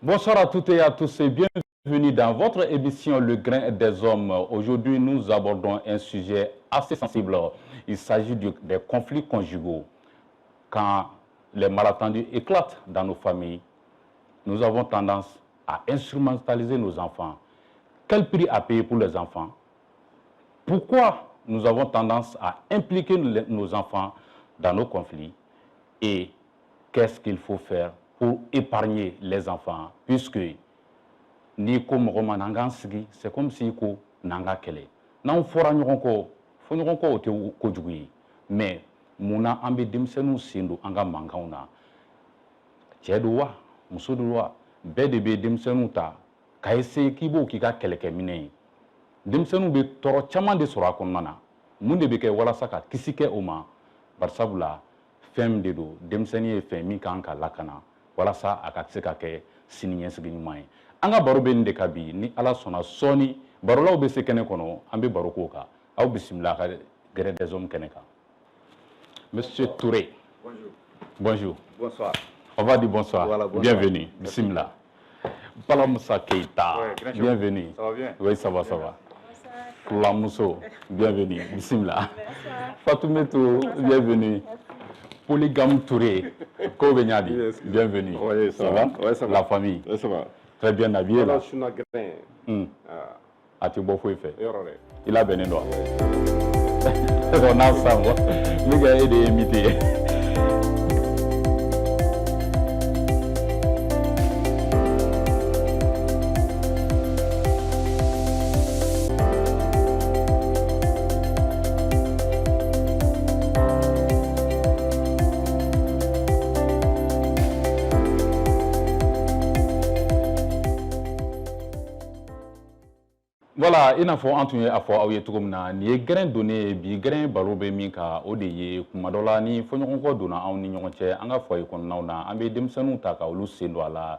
Bonsoir à toutes et à tous et bienvenue dans votre émission Le Grain des Hommes. Aujourd'hui, nous abordons un sujet assez sensible. Il s'agit des conflits conjugaux. Quand les malentendus éclatent dans nos familles, nous avons tendance à instrumentaliser nos enfants. Quel prix à payer pour les enfants? Pourquoi nous avons tendance à impliquer nos enfants dans nos conflits? Et qu'est-ce qu'il faut faire pour épargner les enfants, puisque ni ko mɔgɔ ma n'an k'an sigi c'est comme si ko n'an ka kɛlɛ n'an fɔra ɲɔgɔn kɔ fɔ ɲɔgɔn kɔ o tɛ kojugu ye mais mun na an bɛ denmisɛnninw sen don an ka mankanw na cɛ don wa muso don wa bɛɛ de bɛ denmisɛnninw ta k'a essayer k'i b'o k'i ka kɛlɛkɛminɛ ye denmisɛnninw bɛ tɔɔrɔ caman de sɔrɔ a kɔnɔna na mun de bɛ kɛ walasa ka kisi kɛ o ma barisabula fɛn min de don denmisɛnnin ye fɛn min kan ka lakana walasa a ka se ka kɛ siniɲɛsigi ɲuman ye an ka baro bɛ nin de ka bi ni ala sɔnna sɔɔni barolaw bɛ se kɛnɛ kɔnɔ an bɛ baro k'o kan aw bisimila ka Grain des Hommes kɛnɛ kan Monsieur Touré. Bonjour. Bonjour. Bonsoir. On va dire bonsoir. Voilà, bonsoir. Bienvenue. Bismillah. Bala Moussa Keita. Ouais, Bienvenue. Ça va bien? Oui, ça va, ça va. Kula Mousso. Bienvenue. Bismillah. Fatoumetou. Bienvenue. Polygame Touré. Kobenyadi. Yes. Bienvenue. Oui, ça va. Ouais, ça va. La famille. Ouais, ça va. Très bien habillé là. Je suis un grain. A tu beau fait. Yorole. Il a béni droit. On a ça, moi. Le gars est imité. Voilà, il n'a pas entendu à fois au tout na ni grain donné bi grain balo be min ka o de ye kuma dɔ la ni fɔɲɔgɔn kɔ donna anw ni ɲɔgɔn cɛ an ka foyer kɔnɔnaw na an bɛ denmisɛnninw ta ka olu sen don a la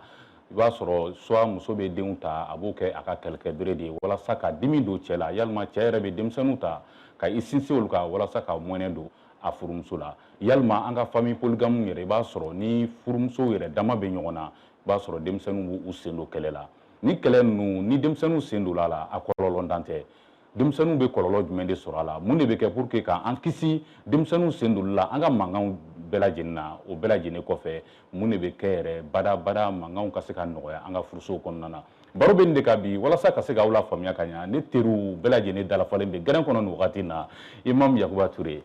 i b'a sɔrɔ soit muso bɛ denw ta a b'o kɛ a ka kɛlɛkɛbere de ye walasa ka dimi don cɛ la yalima cɛ yɛrɛ bɛ denmisɛnninw ta ka i sinsin olu kan walasa ka mɔnɛ don a furumuso la yalima an ka famille polygame yɛrɛ i b'a sɔrɔ ni furumuso yɛrɛ dama bɛ ɲɔgɔn na i b'a sɔrɔ denmisɛnninw b'u sen don kɛlɛ la ni kɛlɛ ninnu ni denmisɛnninw sen don a la a kɔlɔlɔ dan tɛ denmisɛnninw bɛ kɔlɔlɔ jumɛn de sɔrɔ a la mun de bɛ kɛ pour que k'an kisi denmisɛnninw sen don la an ka mankanw bɛɛ lajɛlen na o bɛɛ lajɛlen kɔfɛ mun de bɛ kɛ yɛrɛ badabada mankanw ka se ka nɔgɔya an ka furusow kɔnɔna na baro bɛ nin de ka bi walasa ka se k'aw lafaamuya ka ɲa ne teriw bɛɛ lajɛlen dalafalen bɛ Grain kɔnɔ nin wagati na Imam Yakuba Touré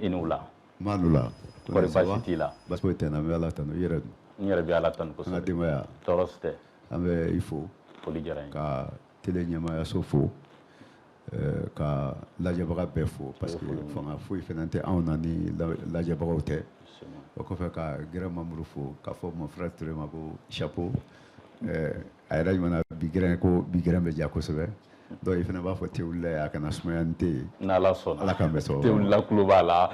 i n'u la. Maa n'u la. Kɔri baasi t'i la. Baasi foyi tɛ n na n bɛ Ala tanu i yɛrɛ dun. N yɛrɛ bɛ Ala tanu kosɛbɛ. An ka denbaya. Tɔɔrɔ si tɛ. An bɛ i fo. Foli diyara n ye. Ka télé ɲɛmaayaso fo. Ka lajɛbaga bɛɛ fo parce que fanga foyi fana tɛ anw na ni lajɛbagaw tɛ. O kɔfɛ ka Grain membre fo k'a fɔ mon frère Touré ma ko chapeau. A yɛrɛ ɲuman bi Grain ko bi Grain bɛ diya kosɛbɛ. Donc i fana b'a fɔ Tewulila a kana sumaya n tɛ yen. N'Ala sɔnna. Ala k'an bɛn sababu ma. Tewulila kulo b'a la.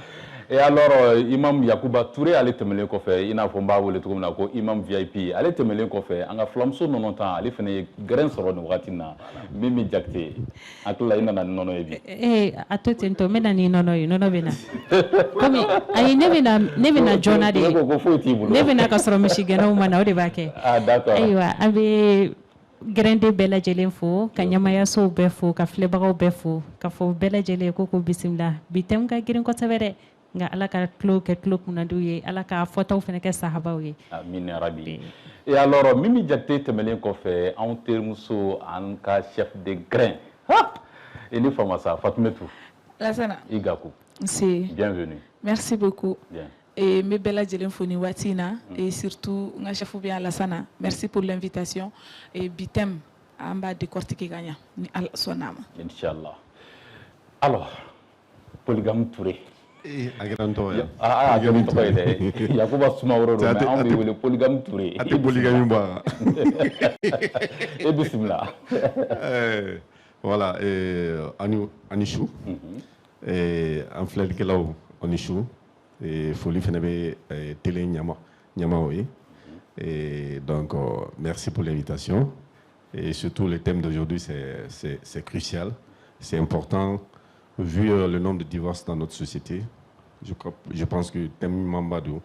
Et alors Imam Yakuba Touré ale tɛmɛlen kɔfɛ i n'a fɔ n b'a wele cogo min na ko Imam VIP ale tɛmɛlen kɔfɛ an ka filamuso nɔnɔ tan ale fana ye Grain sɔrɔ nin wagati na Mimi Jakite hakili la i nana ni nɔnɔ ye bi. A to ten tɔ n bɛ na ni nɔnɔ ye nɔnɔ bɛ na komi ayi ne bɛ na joona de ye ne ko ko foyi t'i bolo ne bɛ na ka sɔrɔ misigɛnnaw ma na o de b'a kɛ. Ah d'accord. Ayiwa an bɛ Grain den bɛɛ lajɛlen fo ka ɲɛmaayasow bɛɛ fo ka filɛbagaw bɛɛ fo ka fɔ bɛɛ lajɛlen ko bisimila bi thème ka girin kosɛbɛ dɛ nka Ala ka tulo kɛ tulo kunnadiw ye Ala ka fɔtaw fana kɛ sahabaw ye. Amin ya rabi. Et alors Mimi Jakite tɛmɛlen kɔfɛ anw terimuso an ka chef de Grain i ni famasa Fatoumetou. Lassana. I Gakou. Bienvenue. Merci beaucoup. Bien. Et me bella jelen foni watina et surtout nga chef bien Lassana. Merci pour l'invitation et bitem amba décortiquer gagnant ni al sonama. Inch'Allah. Alors Polygame Touré. A kɛra n tɔgɔ ye. A kɛra n tɔgɔ ye dɛ. Yakuba Sumaworo don mais anw b'i wele Polygame Touré. A tɛ polygame ba. E bisimila. Voilà, ani su. An filɛlikɛlaw ani su. Foli fana bɛ télé ɲɛmaaw ye. Donc merci pour l'invitation. Et surtout le thème d'aujourd'hui c'est crucial, c'est important vu le nombre de divorces dans notre société. Je pense que thème Mambadou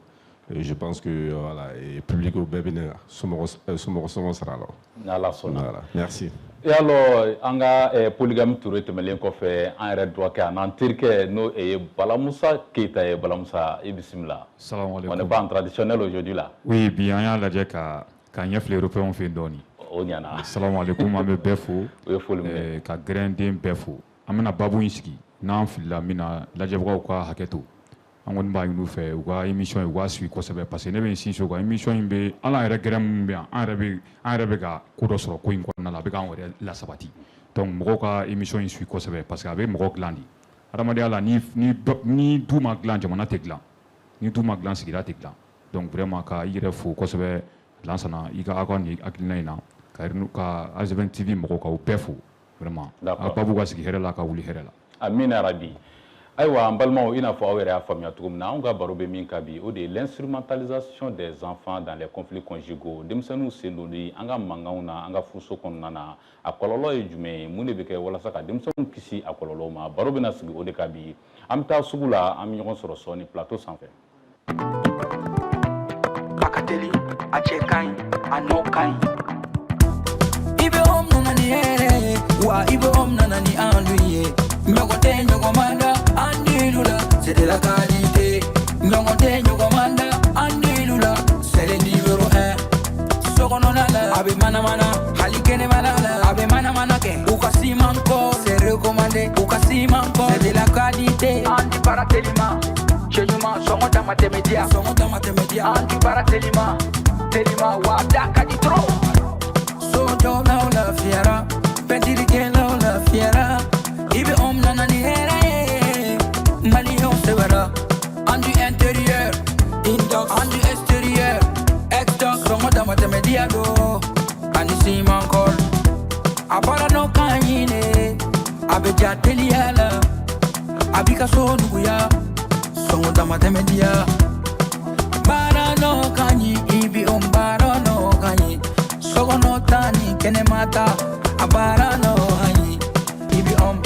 je pense que voilà, et public au bébé somoro sera là. Voilà, merci. Et alors, anga polygame touré temelen kofe en red droit ka nan tirke no e Balamusa Keita et Balamusa Ibisimla. Salam alaikum. On n'est pas en traditionnel aujourd'hui là. Oui, bien y a la ka nyef les européens fait doni. Onyana. Salam alaikum ame befo. Oui, faut le ka grandin befo. Amena babu inski na fila mina la jabwa ko haketo. Angon ba yunu fe wa émission wa sui ko sebe parce que ne be insin ko émission be ala yɛrɛ gɛrɛ mun be an yɛrɛ bɛ ka ko dɔ sɔrɔ ko in kɔnɔna la a bɛ k'an yɛrɛ la sabati donc mɔgɔw ka émission in sui kosɛbɛ parce que a bɛ mɔgɔ dilan de adamadenya la ni du ma dilan jamana tɛ dilan ni du ma dilan sigida tɛ dilan donc vraiment ka i yɛrɛ fo kosɛbɛ lansana i ka aw ka nin hakilina in na ka Azbin TV mɔgɔw ka o bɛɛ fo vraiment a babu ka sigi hɛrɛ la ka wuli hɛrɛ la amina rabi ayiwa an balimaw i n'a fɔ aw yɛrɛ y'a faamuya cogo min na anw ka baro bɛ min ka bi o de ye l'instrumentalisation des enfants dans les conflits conjugaux denmisɛnninw sen donni an ka mankanw na an ka furuso kɔnɔna na a kɔlɔlɔ ye jumɛn ye mun de bɛ kɛ walasa ka denmisɛnninw kisi a kɔlɔlɔw ma baro bɛna sigi o de ka bi an bɛ taa sugu la an bɛ ɲɔgɔn sɔrɔ sɔɔni plateau sanfɛ. A ka teli a cɛ ka ɲi a n'o ka ɲi i bɛ om nana ni hɛrɛ ye wa i bɛ om nana ni an dun ye ɲɔgɔn tɛ ɲɔgɔn man da an dilu la c'est de la qualité ɲɔgɔn tɛ ɲɔgɔn man da an dilu la c'est le numéro 1 sokɔnɔna la a bɛ manamana hali kɛnɛmana la a bɛ manamana kɛ u ka siman kɔ c'est recommandé u ka siman kɔ c'est de la qualité an di baara telima cɛ ɲuman sɔngɔ dama tɛmɛ diya an di baara telima wa da ka di trop sojɔ law lafiyara pɛntirikɛlaw lafiyara i bɛ om nana ni hɛrɛ ye maliyɛnw sɛbɛra an du intérieur indox an du extérieur exdox sɔngɔ dama tɛmɛ diya do ani siman kɔl a baara n'o kan ɲi ne a bɛ ja teliya la a b'i ka so nuguya sɔngɔ dama tɛmɛ diya baara n'o kan ɲi i bɛ om baara n'o kan ɲi sokɔnɔ ta ni kɛnɛma ta a baara n'o kan ɲi i bɛ om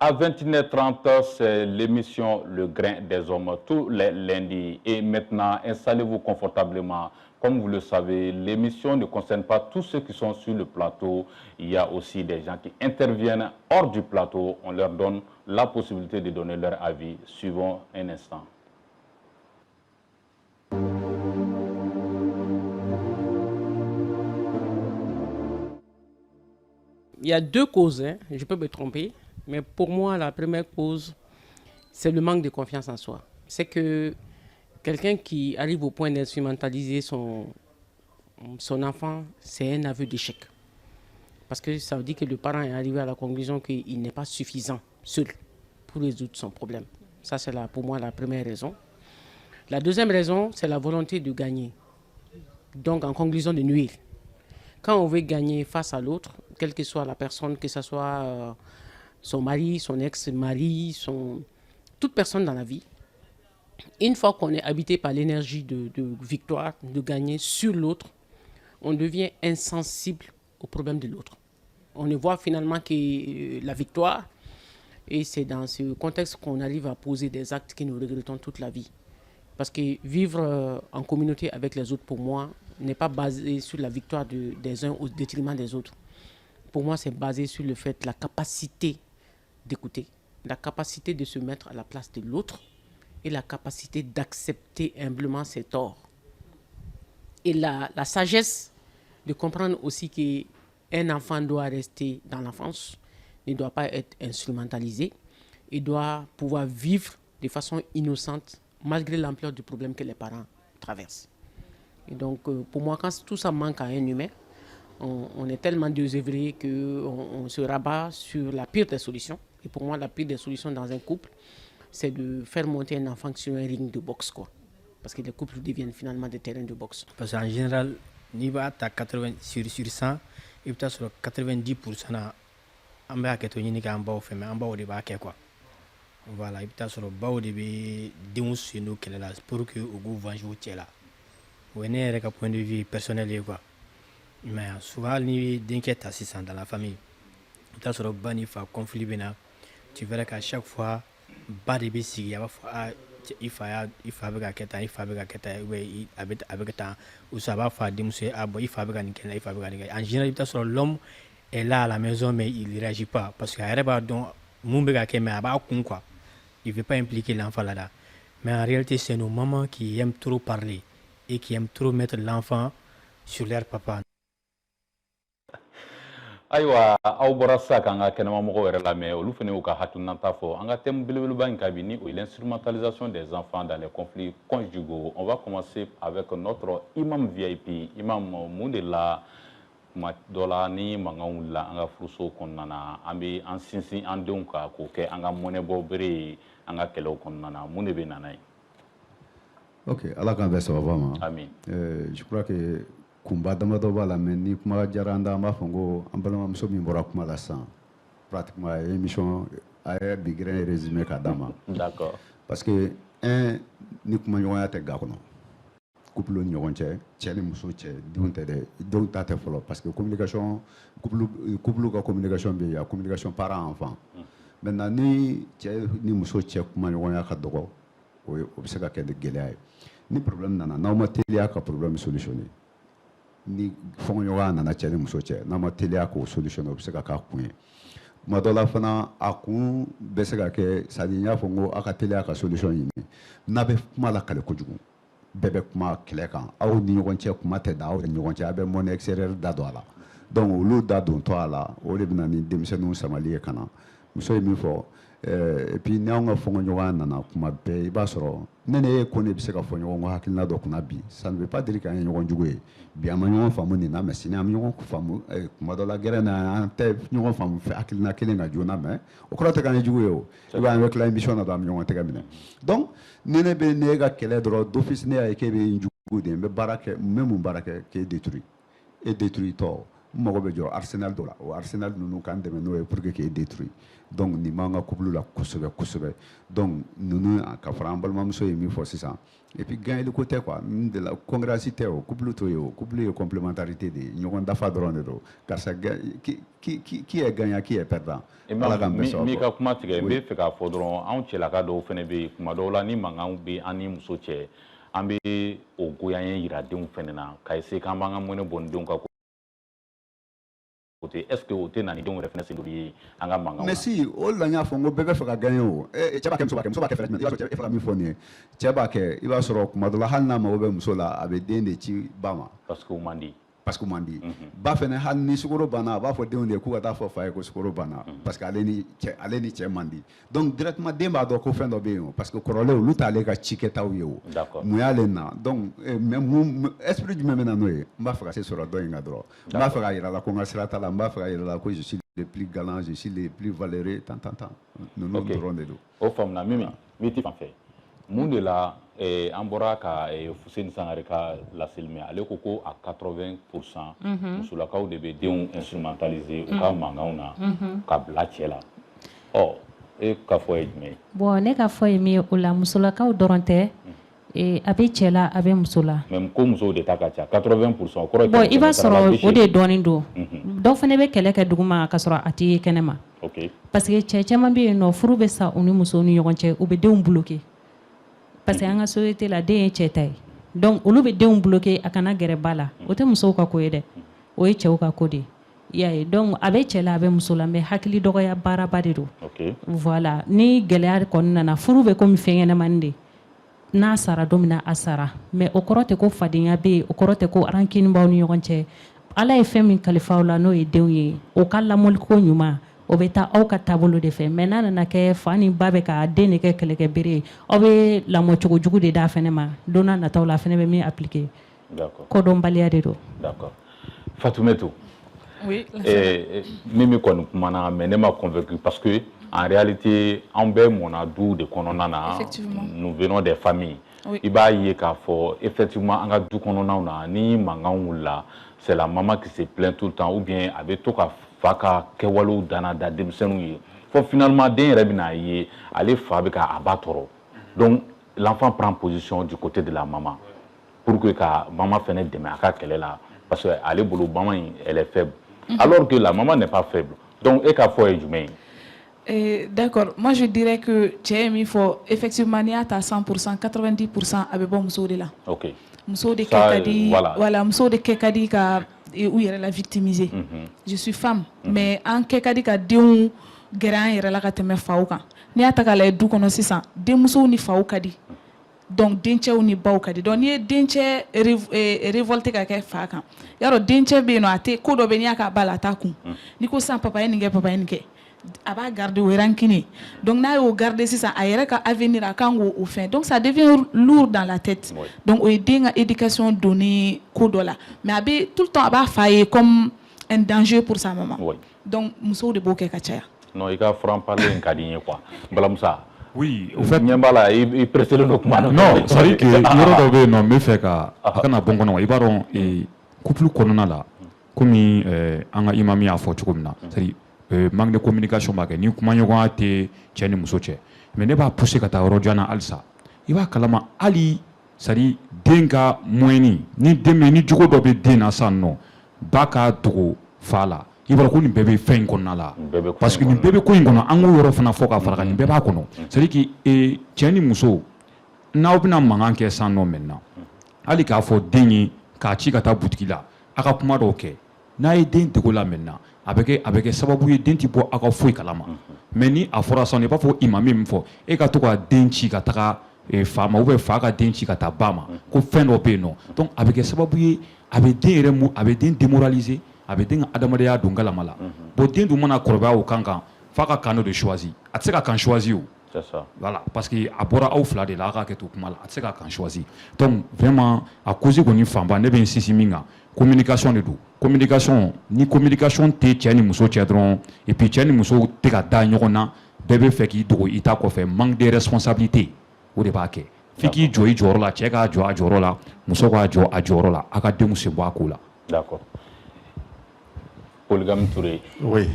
À 21h30, c'est l'émission Le Grain des Hommes, tous les lundis. Et maintenant, installez-vous confortablement. Comme vous le savez, l'émission ne concerne pas tous ceux qui sont sur le plateau. Il y a aussi des gens qui interviennent hors du plateau. On leur donne la possibilité de donner leur avis. Suivons un instant. Il y a deux causes, hein. Je peux me tromper, mais pour moi, la première cause, c'est le manque de confiance en soi. C'est que quelqu'un qui arrive au point d'instrumentaliser son enfant, c'est un aveu d'échec. Parce que ça veut dire que le parent est arrivé à la conclusion qu'il n'est pas suffisant seul pour résoudre son problème. Ça, c'est pour moi la première raison. La deuxième raison, c'est la volonté de gagner. Donc, en conclusion, de nuire. Quand on veut gagner face à l'autre, quelle que soit la personne, que ce soit son mari, son ex-mari, toute personne dans la vie, une fois qu'on est habité par l'énergie de victoire, de gagner sur l'autre, on devient insensible au problème de l'autre. On ne voit finalement que la victoire, et c'est dans ce contexte qu'on arrive à poser des actes que nous regrettons toute la vie. Parce que vivre en communauté avec les autres, pour moi, n'est pas basé sur la victoire des uns au détriment des autres. Pour moi, c'est basé sur le fait, la capacité d'écouter, la capacité de se mettre à la place de l'autre et la capacité d'accepter humblement ses torts. Et la sagesse de comprendre aussi qu'un enfant doit rester dans l'enfance, ne doit pas être instrumentalisé, il doit pouvoir vivre de façon innocente malgré l'ampleur du problème que les parents traversent. Et donc, pour moi, quand tout ça manque à un humain, on est tellement désœuvré qu'on se rabat sur la pire des solutions. Et pour moi, la pire des solutions dans un couple, c'est de faire monter un enfant sur un ring de boxe, quoi. Parce que les couples deviennent finalement des terrains de boxe. Parce qu'en général, niveau à 80 sur 100, il peut sur 90% en bas que tu n'as en bas au fait, mais en bas au débat quoi. Voilà, il peut sur le bas au début d'un sur nous qu'elle est là pour que au goût venge au là. On est avec un point de vue personnel quoi. Mais souvent, ni d'inquiète assistant dans la famille. Tu as sur le ban, il faut conflit. Tu verras qu'à chaque fois, bas de bisi, il faut avec un quête, il faut avec un quête, avec un ou ça va faire des moussées, il faut avec un quête, il faut avec un quête. En général, tu as sur l'homme est là à la maison, mais il ne réagit pas. Parce qu'il y a donc mon béga qui est quoi. Il ne veut pas impliquer l'enfant là-dedans. Mais en réalité, c'est nos mamans qui aiment trop parler et qui aiment trop mettre l'enfant sur leur papa. Aïwa, aw bɔra sa k'an ka kɛnɛmamɔgɔw yɛrɛ lamɛn olu fana y'u ka hakilinata fɔ an ka thème belebeleba in ka bi ni o ye l'instrumentalisation des enfants dans les conflits conjugaux. On va commencer avec notre imam VIP, imam mun de la kuma dɔ la ni mankan wulila an ka furuso kɔnɔna na an bɛ an sinsin an denw kan k'o kɛ an ka mɔnɛbɔ bere ye an ka kɛlɛw kɔnɔna na mun de bɛ nana ye. Ok, ala k'an bɛn sababa ma. Amin. Je crois que kunba damadɔ b'a la mais ni kuma diyara an da an b'a fɔ ko an balimamuso min bɔra kuma la sisan pratiquement a ye émission a ye bi gɛrɛn résumé k'a d'a ma. D'accord. Parce que ni kumaɲɔgɔnya tɛ ga kɔnɔ couple ni ɲɔgɔn cɛ cɛ ni muso cɛ denw tɛ dɛ denw ta tɛ fɔlɔ parce que communication couple ka communication bɛ yen communication parent enfant maintenant ni cɛ ni muso cɛ kumaɲɔgɔnya ka dɔgɔ o bɛ se ka kɛ gɛlɛya ye ni problème nana n'aw ma teliya ka problème solutionner ni fɔɲɔgɔnya nana cɛ ni muso cɛ n'aw ma teliya k'o solutionner o bɛ se ka k'a kun ye tuma dɔ la fana a kun bɛ se ka kɛ c'est à dire n y'a fɔ n ko aw ka teliya ka solution ɲini n'a bɛ kuma lakale kojugu bɛɛ bɛ kuma kɛlɛ kan aw ni ɲɔgɔn cɛ kuma tɛ da aw ni ɲɔgɔn cɛ a bɛ monnaie extérieure da don a la donc olu da don tɔ a la o de bɛ na ni denmisɛnninw samali ye ka na muso ye min fɔ et puis n'anw ka fɔɲɔgɔnya nana kuma bɛɛ i b'a sɔrɔ ne ne ye ko ne bɛ se ka fɔ ɲɔgɔn kɔ hakilina dɔ kunna bi ça ne veut pas dire k'an ye ɲɔgɔn jugu ye bi an ma ɲɔgɔn faamu nin na mais sini an bɛ ɲɔgɔn faamu kuma dɔ la gɛrɛ na an tɛ ɲɔgɔn faamu fɛ hakilina kelen ka joona mais o kɔrɔ tɛ k'an ye jugu ye o i b'a ye an bɛ tila émission na dɔrɔn an bɛ ɲɔgɔn tɛgɛ minɛ donc ni ne bɛ ne ka kɛlɛ dɔrɔn d'office ne y'a ye k'e bɛ n jugu de n bɛ baara kɛ n bɛ mun baara kɛ k'e détruit e détruit tɔ n mago bɛ jɔ arsenal dɔ la o arsenal ninnu k'an dɛmɛ n'o ye pour que k'e détruit donc nin b'an ka couple la kosɛbɛ kosɛbɛ donc ninnu ka fara an balimamuso ye min fɔ sisan et puis gagneli ko tɛ quoi n de la concurrence tɛ o couple to ye o couple ye complémentarité de ye ɲɔgɔn dafa dɔrɔn de don karisa qui est gagnant qui est perdant ala k'an bɛɛ sɔrɔ mi ka kuma tigɛ n bɛ fɛ k'a fɔ dɔrɔn anw cɛlaka dɔw fana bɛ yen kuma dɔw la ni mankanw bɛ an ni muso cɛ an bɛ o goyanɲɛ yira denw fana na k'a essayer k'an b'an ka mɔnɛ bɔ ni denw ka est-ce que o tɛ na ni denw yɛrɛ fana sen dɔ ye an ka mankanw na. mais si o de la n y'a fɔ n ko bɛɛ bɛ fɛ ka gagner o cɛ b'a kɛ muso b'a kɛ muso b'a kɛ fɛrɛ jumɛn i b'a sɔrɔ cɛ e fana min fɔ nin ye cɛ b'a kɛ i b'a sɔrɔ kuma dɔ la hali n'a mago bɛ muso la a bɛ den de ci ba ma. parce que o man di. parce que o man di ba fɛnɛ hali ni sukaro banna a b'a fɔ denw de ye k'u ka taa fɔ fa ye ko sukaro banna parce que ale ni cɛ man di donc directement den b'a dɔn ko fɛn dɔ bɛ yen o parce que kɔrɔlen olu t'ale ka cikɛtaw ye o mun y'ale na donc mais mun esprit jumɛn bɛ na n'o ye n b'a fɛ ka se sɔrɔ dɔ in kan dɔrɔn n b'a fɛ ka yira la ko n ka sira t'a la n b'a fɛ ka yira la ko je suis le plus galant je suis le plus valeureux tant ninnu dɔrɔn de don. o faamuna Mimi ti fan fɛ mun de la an bɔra ka Fuseni Sangare ka laseli mɛn ale ko a 80% musolakaw de bɛ denw instrumentaliser u ka mankanw na ka bila cɛ la ɔ e ka fɔ ye jumɛn ye. bon ne ka fɔ ye min ye o la musolakaw dɔrɔn tɛ a bɛ cɛ la a bɛ muso la. mais ko musow de ta ka ca 80% o kɔrɔ. bon i b'a sɔrɔ o de dɔɔnin don dɔw fana bɛ kɛlɛ kɛ duguma ka sɔrɔ a tɛ ye kɛnɛma parce que cɛ caman bɛ yen nɔ furu bɛ sa u ni musow ni ɲɔgɔn cɛ u bɛ denw bloquer parce que an ka société la den ye cɛ ta ye donc olu bɛ denw bloquer a kana gɛrɛ ba la o tɛ musow ka ko ye dɛ o ye cɛw ka ko de ye i y'a ye donc a bɛ cɛ la a bɛ muso la mais hakili dɔgɔya baaraba de don voilà ni gɛlɛya kɔni nana furu bɛ komi fɛn ɲɛnɛmani de n'a sara don min na a sara mais o kɔrɔ tɛ ko fadenya bɛ yen o kɔrɔ tɛ ko rancune b'aw ni ɲɔgɔn cɛ ala ye fɛn min kalifa aw la n'o ye denw ye o ka lamɔliko ɲuman o bɛ taa aw ka taabolo de fɛ mais n'a nana kɛ fa ni ba bɛ ka den de kɛ kɛlɛkɛbere ye aw bɛ lamɔcogo jugu de d'a fɛnɛ ma don n'a nataw la a fɛnɛ bɛ min appliquer kodɔnbaliya de don. d'accord Fatoumata. oui Mimi kɔni kumana mais ne ma convaincu parce que en réalité an bɛɛ mɔna du de kɔnɔna na nous venons des familles i b'a ye k'a fɔ effectivement an ka du kɔnɔnaw na ni mankan wulila c'est la maman qui se plaint tout le temps ou bien a bɛ to ka fa ka kɛwalew danna da denmisɛnninw ye fɔ finalement den yɛrɛ bɛna ye ale fa bɛ ka a ba tɔrɔ donc l'enfant prend position du côté de la maman pour que ka maman fɛnɛ dɛmɛ a ka kɛlɛ la parce que ale bolo maman elle est faible alors que la maman n'est pas faible donc et qu'a fait jumɛn d'accord moi je dirais que cɛ min fɔ effectivement n'i y'a ta 100% 90% a bɛ bɔ muso de la ok muso de kɛ ka di voilà muso de kɛ ka di ka u yɛrɛ la victimiser je suis femme mais an kɛ ka di ka denw gɛrɛ an yɛrɛ la ka tɛmɛ faw kan n'i y'a ta k'a lajɛ du kɔnɔ sisan denmusow ni faw ka di donc dencɛw ni baw ka di donc n'i ye dencɛ révolte ka kɛ fa kan yarɔ dencɛ bɛ yen nɔ a tɛ ko dɔ bɛ n'i y'a k'a ba la a t'a kun n'i ko sisan papa ye nin kɛ papa ye nin kɛ a b'a garder o rancune donc n'a y'o garder sisan a yɛrɛ ka avenir a kan k'o fɛn donc ça devient lourd dans la tête donc o ye den ka éducation donni ko dɔ la mais a bɛ tout le temps a b'a fa ye comme un danger pour sa maman donc musow de b'o kɛ ka caya non i ka franc parler in ka di n ye quoi Balamusa oui au fait ɲɛ b'a la i pressé le kuma na non c'est à dire que yɔrɔ dɔ bɛ yen nɔ n bɛ fɛ ka a kana bɔ n kɔnɔ i b'a dɔn couple kɔnɔna la komi an ka imam y'a fɔ cogo min na c'est à dire manque de communication b'a kɛ ni kumaɲɔgɔnya tɛ cɛ ni muso cɛ mais ne b'a pousser ka taa yɔrɔ jan na halisa i b'a kalama hali c'est à dire den ka moyenne ni den bɛ ni jogo dɔ bɛ den na sisan nɔ ba ka dogo fa la i b'a dɔn ko nin bɛɛ bɛ fɛn in kɔnɔna la parce que nin bɛɛ bɛ ko in kɔnɔ an k'o yɔrɔ fana fɔ ka fara kan nin bɛɛ b'a kɔnɔ c'est à dire que cɛ ni muso n'aw bɛna mankan kɛ sisan nɔ maintenant hali k'a fɔ den ye k'a ci ka taa butigi la a ka kuma dɔw kɛ n'a ye den dego la maintenant a bɛ kɛ sababu ye den tɛ bɔ aw ka foyi kalama mais ni a fɔra sisan i b'a fɔ imam min fɔ e ka to ka den ci ka taga fa ma ou bien fa ka den ci ka taa ba ma ko fɛn dɔ bɛ yen nɔ donc a bɛ kɛ sababu ye a bɛ den yɛrɛ a bɛ den démoraliser a bɛ den ka adamadenya don galama la bon den dun mana kɔrɔbaya o kan f'a ka kan dɔ de choisi a tɛ se ka kan choisi o voilà parce que a bɔra aw fila de la a ka kɛ to kuma la a tɛ se ka kan choisi donc vraiment a cause kɔni fanba ne bɛ n sinsin min kan communication de don communication ni communication tɛ cɛ ni muso cɛ dɔrɔn et puis cɛ ni muso tɛ ka da ɲɔgɔn na bɛɛ bɛ fɛ k'i dogo i ta kɔfɛ manque de responsabilité o de b'a kɛ f'i k'i jɔ i jɔyɔrɔ la cɛ k'a jɔ a jɔyɔrɔ la muso k'a jɔ a jɔyɔrɔ la a ka denw sen bɔ a ko la. d'accord polygame Touré. oui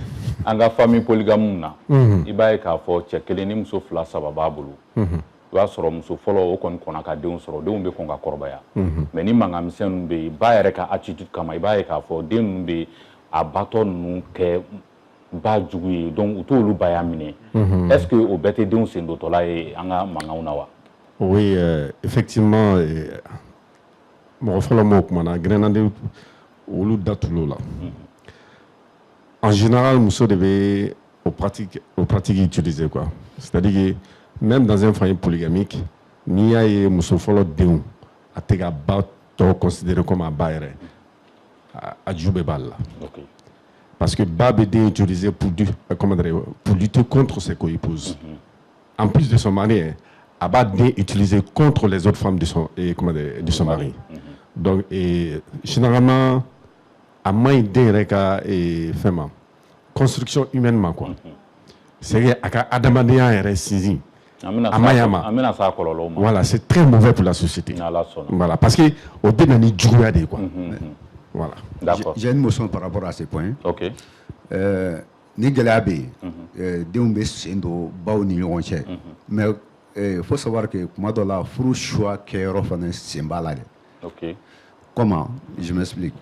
an ka famille polygame na i b'a ye k'a fɔ cɛ kelen ni muso fila saba b'a bolo i b'a sɔrɔ muso fɔlɔ o kɔni kɔnna ka denw sɔrɔ denw bɛ kɔn ka kɔrɔbaya mais ni mankan misɛnninw bɛ yen ba yɛrɛ ka attitude kama i b'a ye k'a fɔ den ninnu bɛ a batɔ ninnu kɛ ba jugu ye donc u t'olu ba y'a minɛ est ce que o bɛɛ tɛ denw sen dɔtɔla ye an ka mankanw na wa. oui effectivement mɔgɔ fɔlɔ m'o kuma na grenade olu datul'o la en général muso de bɛ aux pratiques utilisées quoi c'est-à-dire que même dans un foyer polygamique n'i y'a ye muso fɔlɔ denw a tɛ ka ba tɔ considérer comme a ba yɛrɛ a ju bɛ b'ale la parce que ba bɛ den utiliser pour lutter contre ses co-épouses en plus de son mari a b'a den utiliser contre les autres femmes de son mari donc généralement a man ɲi den yɛrɛ ka fɛn ma construction humainement quoi c'est que a ka adamadenya yɛrɛ sinsin a ma ɲa ma voilà c'est très mauvais pour la société voilà parce que o bɛ na ni juguya de ye quoi voilà. J'ai une motion par rapport à ce point. Ok. Ni gɛlɛya bɛ yen denw bɛ sen don baw ni ɲɔgɔn cɛ mais il faut savoir que kuma dɔ la furu choix kɛyɔrɔ fana sen b'a la dɛ. Ok. Comment? Je m'explique.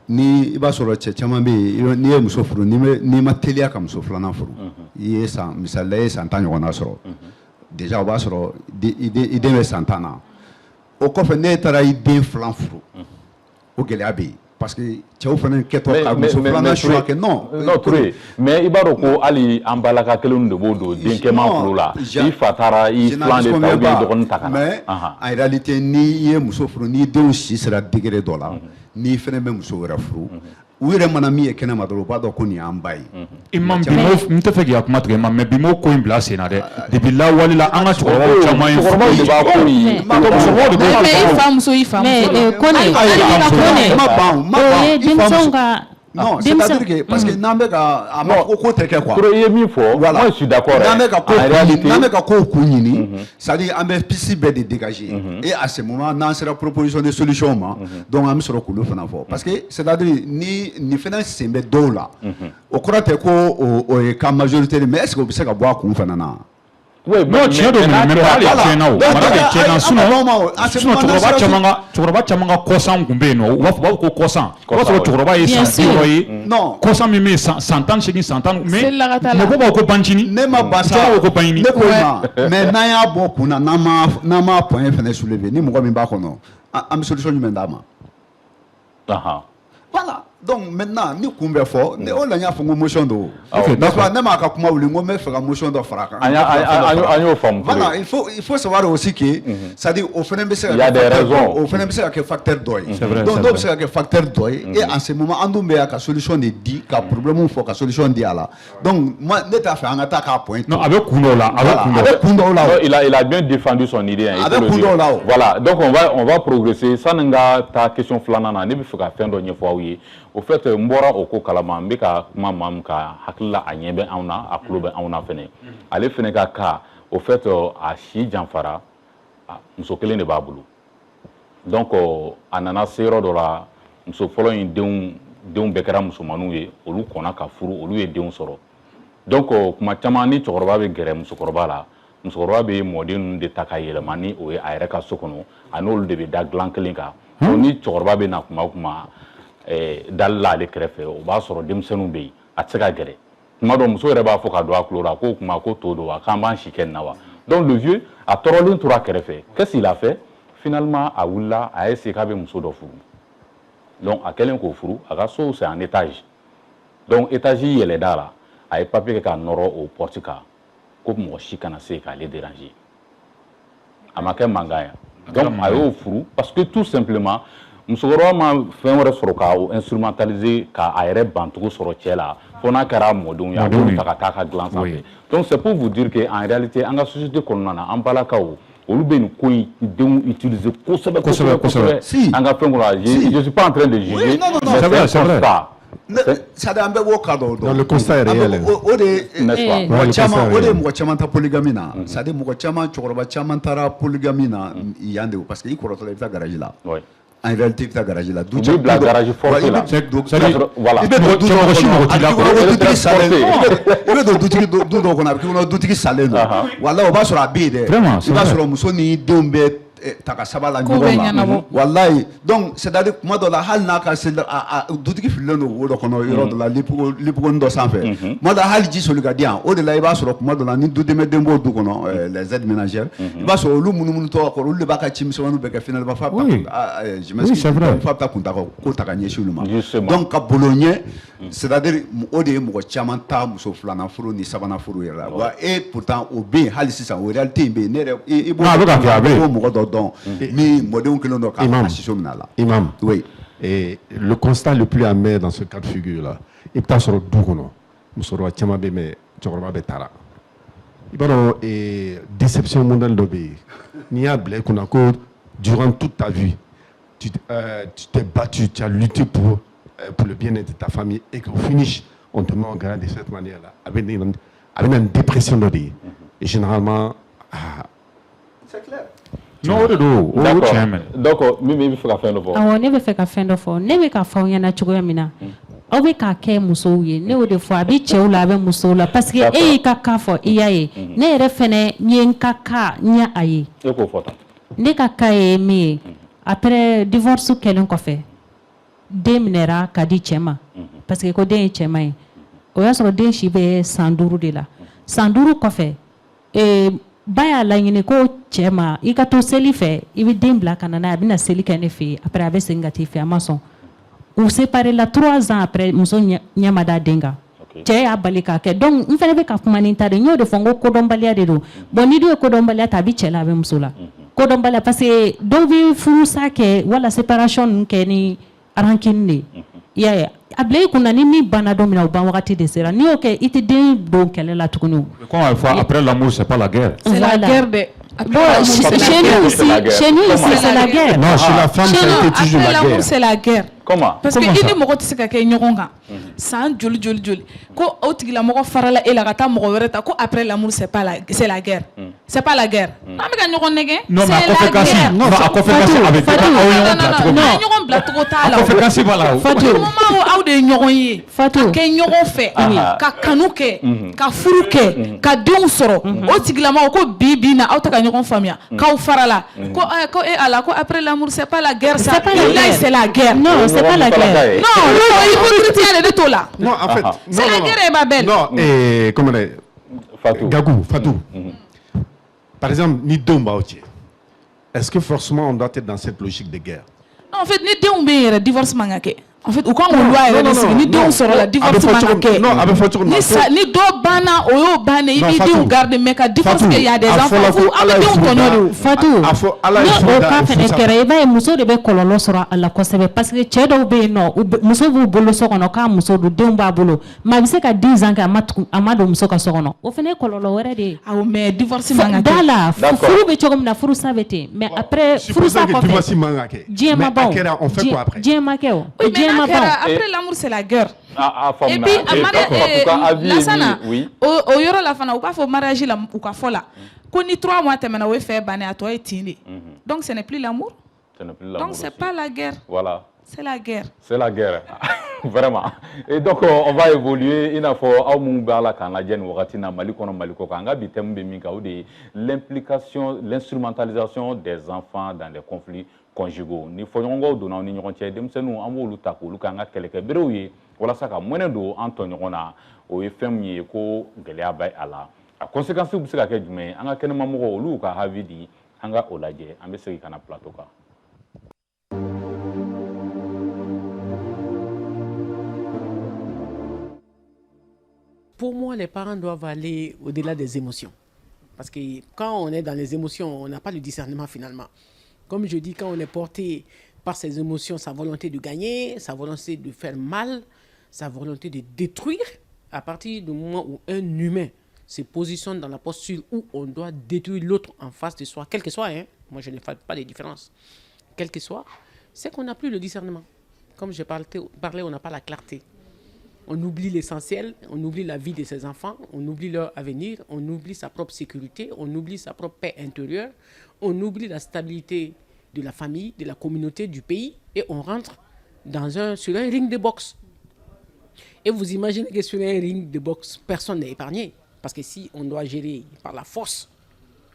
Ni i b'a sɔrɔ cɛ caman bɛ yen n'i ye muso furu n'i ma teliya ka muso filanan furu i ye misali la i ye san 10 ɲɔgɔnna sɔrɔ déjà o b'a sɔrɔ i den bɛ san 10 na o kɔfɛ ne taara i den filan furu o gɛlɛya bɛ yen parce que cɛw fana kɛtɔ ka muso filanan choix kɛ non Touré mais i b'a dɔn ko hali an balaka kelenw de b'o don denkɛman furu la i fa taara i filan de ta ou bien i dɔgɔnin ta ka na mais en réalité n'i ye muso furu n'i denw si sera degré dɔ la n'i fana bɛ muso wɛrɛ furu u yɛrɛ mana min ye kɛnɛma dɔrɔn u b'a dɔn ko nin y'an ba ye. Imam n tɛ fɛ k'i ka kuma tigɛ Imam mais bi m'o ko in bila sen na dɛ depuis lawale la an ka cɛkɔrɔbaw caman ye musokɔrɔbaw de b'a ko ye musokɔrɔbaw de b'a mais i fa muso i fa muso Kone ma ban o ye denmisɛnw ka non c'est-à-dire que parce que n'an bɛ ka a ma ko tɛ kɛ quoi. Touré i ye min fɔ moi je suis d'accord n'an bɛ ka ko kun ɲini c'est-à-dire an bɛ piste bɛɛ de dégager et à ce moment n'an sera proposition de solution ma donc an bɛ sɔrɔ k'olu fana fɔ parce que c'est-à-dire ni nin fana sen bɛ dɔw la o kɔrɔ tɛ ko o ye cas majorité mais est-ce que o bɛ se ka bɔ a kun fana na. Oui, non, tiɲɛ don mais mara de tiɲɛna o, mara de tiɲɛna sinon cɛkɔrɔba caman ka kɔsan kun bɛ yen nɔ, u b'a fɔ ko kɔsan, o b'a sɔrɔ cɛkɔrɔba ye san 60 ye, kɔsan min bɛ yen san 18 san 10, mais mɔgɔw b'a fɔ ko bancinin, ne ma ban sa, cɛw ko bancinin, ne ko ma, mais n'an y'a bɔ kunna n'an m'a point fɛnɛ soulever ni mɔgɔ min b'a kɔnɔ, an bɛ solution jumɛn d'a ma? Voilà. Donc maintenant ni kun bɛ fɔ o la n y'a fɔ n ko motion don ne m'a ka kuma wuli n ko n bɛ fɛ ka motion dɔ fara a kan an y'o faamu voilà il faut savoir aussi que c'est à dire o fana bɛ se ka kɛ facteur dɔ ye donc dɔw bɛ se ka kɛ facteur dɔ ye et en ce moment an dun bɛ yan ka solution de di ka problème fɔ ka solution di a la donc moi ne t'a fɛ an ka taa k'a point non a bɛ kun dɔw la a bɛ kun dɔw la il a bien défendu son idée a bɛ kun dɔw la voilà donc on va progresser sani n ka taa question filanan na ne bɛ fɛ ka fɛn dɔ ɲɛfɔ aw ye. Au fait, n bɔra o ko kalama n bɛ ka kuma maa min ka hakili la a ɲɛ bɛ anw na a tulo bɛ anw na fɛnɛ ale fɛnɛ ka cas au fait a si janfara muso kelen de b'a bolo donc a nana se yɔrɔ dɔ la muso fɔlɔ in denw bɛɛ kɛra musomaninw ye olu kɔnna ka furu olu ye denw sɔrɔ donc kuma caman ni cɛkɔrɔba bɛ gɛrɛ musokɔrɔba la musokɔrɔba bɛ mɔden ninnu de ta ka yɛlɛma ni o ye a yɛrɛ ka so kɔnɔ a n'olu de bɛ da dilan kelen kan ni cɛkɔrɔba bɛ na kuma o kuma dalila ale kɛrɛfɛ o b'a sɔrɔ denmisɛnninw bɛ yen a tɛ se ka gɛrɛ tuma dɔ muso yɛrɛ b'a fɔ ka don a tulo la ko kuma ko to don wa k'an b'an si kɛ nin na wa donc le vieux a tɔɔrɔlen tora kɛrɛfɛ qu'est-ce qu'il a fait finalement a wulila a ye se k'a bɛ muso dɔ furu donc a kɛlen k'o furu a ka so c'est en étage donc étage yɛlɛda la a ye papier kɛ k'a nɔrɔ o porte kan ko mɔgɔ si kana se k'ale déranger a ma kɛ mankan ye donc a y'o furu parce que tout simplement musokɔrɔba ma fɛn wɛrɛ sɔrɔ k'a instrumentaliser k'a yɛrɛ bancogo sɔrɔ cɛ la fo n'a kɛra mɔdenw ye a b'olu ta ka taa ka dilan sanfɛ donc c'est pour vous dire que en réalité an ka société kɔnɔna na an balakaw olu bɛ nin ko in denw utiliser kosɛbɛ an ka fɛn kɔnɔ je suis pas en train de juger mais c'est vrai c'est an bɛ bɔ ka dɔw dɔn le constat est réel o de mɔgɔ caman ta polygamie na c'est à dire mɔgɔ caman cɛkɔrɔba caman taara polygamie na yan de parce que i kɔrɔtɔla i bɛ taa garage la en réalité, tu as garage là. Tu as garage fort là. Voilà. Il veut doutiki salé. Voilà, on va sur la bide. Il va sur le mousson ni dombe. Taka sabala ɲɔgɔn ma wallahi donc c'est à dire kuma dɔ la hali n'a ka se dutigi fililen don wo dɔ kɔnɔ yɔrɔ dɔ la lipogon dɔ sanfɛ kuma dɔ la hali ji soli ka di yan o de la i b'a sɔrɔ kuma dɔ la ni dudɛmɛden b'o du kɔnɔ les aides ménagères i b'a sɔrɔ olu munumunu tɔ kɔrɔ olu de b'a ka ci misɛnmaninw bɛɛ kɛ finalement fa bɛ taa kunta ko ta ka ɲɛsin olu ma donc ka bolo ɲɛ c'est à dire o de ye mɔgɔ caman ta muso filanan furu ni sabanan furu yɛrɛ la wa et pourtant o bɛ yen hali sisan o réalité in bɛ yen ne yɛrɛ i b'o mɔgɔ dɔ donc, Imam, oui. Et le constat le plus amer dans ce cas de figure-là, il peut être dougono, musoro chamabe me chorba betara. Il peut avoir déception mondiale d'obé. Ni a blé qu'on a durant toute ta vie, tu t'es battu, tu as lutté pour le bien-être de ta famille et qu'au finish, on te met en garde de cette manière-là, avec une dépression d'obé. Et généralement, c'est clair. Non, donc Mimi bɛ fɛ ka fɛn dɔ fɔ. Awɔ ne bɛ fɛ ka fɛn dɔ fɔ ne bɛ ka fɔ aw ɲɛna cogoya min na aw bɛ k'a kɛ musow ye ne y'o de fɔ a bɛ cɛw la a bɛ musow la parce que e y'i ka cas fɔ i y'a ye ne yɛrɛ fɛnɛ n ye n ka cas n y'a a ye. E k'o fɔ tan. Ne ka cas ye min ye après divorce kɛlen kɔfɛ den minɛra ka di cɛ ma parce que ko den ye cɛman ye o y'a sɔrɔ den si bɛ san 5 de la san 5 kɔfɛ ba y'a laɲini ko cɛ ma i ka to seli fɛ i bɛ den bila ka na n'a ye a bɛna seli kɛ ne fɛ yen après a bɛ segin ka t'i fɛ a ma sɔn u séparé la 3 ans après muso ɲɛ ma da den kan cɛ y'a bali k'a kɛ donc n fana bɛ ka kuma ni ta de n y'o de fɔ n ko kodɔnbaliya de don bon ni dun ye kodɔnbaliya ta a bɛ cɛ la a bɛ muso la kodɔnbaliya parce que dɔw bɛ furusa kɛ wala séparation ninnu kɛ ni rancune de i y'a ye a bila i kunna ni min banna don min na o ban wagati de sera n'i y'o kɛ i tɛ den don kɛlɛ la tuguni. Comment il faut après l'amour c'est pas la guerre. C'est la guerre de. Bon, chez nous ici c'est la guerre. Non, chez la femme ça a été toujours la guerre. Après l'amour c'est la guerre. Comment? Parce que i ni mɔgɔ tɛ se ka kɛ ɲɔgɔn kan san joli ko o tigilamɔgɔ farala e la ka taa mɔgɔ wɛrɛ ta ko après l'amour c'est la guerre c'est pas la guerre. Non, mais quand on est non, c'est la guerre. Non, ça conférence avec non, Fatou, au moment où de ñogon yi, Fatou, ka ñogon fait, ka kanu ke, ka furu ke, ka denw sɔrɔ, o tigilama ko bi na aw ta ka ñogon faamuya, k'aw farala, ko ala ko après l'amour c'est pas la guerre, ça, c'est la guerre. Non, c'est pas la guerre. Non, il faut critiquer de tout là. Non, en fait, c'est la guerre, ma belle. Non, comment est Gagou, Fatou. Par exemple, ni Dombaoutier. Est-ce que forcément on doit être dans cette logique de guerre? Non, en fait, ni Dombaoutier, divorce mangake. En fait, ou quand on doit être ni Dom sera la divorce mangake. Non, avec Fatou. Ni Do Bana, Oyo Bana, il dit on garde mais qu'à divorce qu'il y a des enfants. Fatou. Non, au cas fait que il muso de be kololo sera à la cause parce que chedo be no muso bu bolo sokono ka muso du demba bolo. Ma bise ka 10 ans ka amado muso ka sokono. O fene kololo were de. Ah mais divorce mangake. Dala, furu be chogom na furu savete. Mais après furu sa ko divorce mangake. Diema bon. On fait quoi après? Diema keo. Après l'amour c'est la guerre. Et puis Lassana, au yoro la fana ou pas faut mariage la ou ka fola. Ko ni 3 mois temena we fait bané à toi et tindi. Donc ce n'est plus l'amour. Donc c'est pas la guerre. Voilà. C'est la guerre. C'est la guerre. Vraiment. Et donc on va évoluer. Il faut l'implication, l'instrumentalisation des enfants dans les conflits conjugaux. Ni foyongo dona ni ñonche dem senu amolu takulu kanga keleke beroye wala saka mwene do antonio ona o fm yi ko gele bay ala a conséquence bu sika ke jume anga kene mamugo lu ka havidi anga olaje ambe seki kana plateau ka. Pour moi, les parents doivent aller au-delà des émotions. Parce que quand on est dans les émotions, on n'a pas le discernement finalement. Comme je dis, quand on est porté par ses émotions, sa volonté de gagner, sa volonté de faire mal, sa volonté de détruire, à partir du moment où un humain se positionne dans la posture où on doit détruire l'autre en face de soi, quel que soit, hein, moi je ne fais pas de différence, quel que soit, c'est qu'on n'a plus le discernement. Comme j'ai parlé, on n'a pas la clarté. On oublie l'essentiel, on oublie la vie de ses enfants, on oublie leur avenir, on oublie sa propre sécurité, on oublie sa propre paix intérieure, on oublie la stabilité de la famille, de la communauté, du pays, et on rentre sur un ring de boxe. Et vous imaginez que sur un ring de boxe, personne n'est épargné. Parce que si on doit gérer par la force,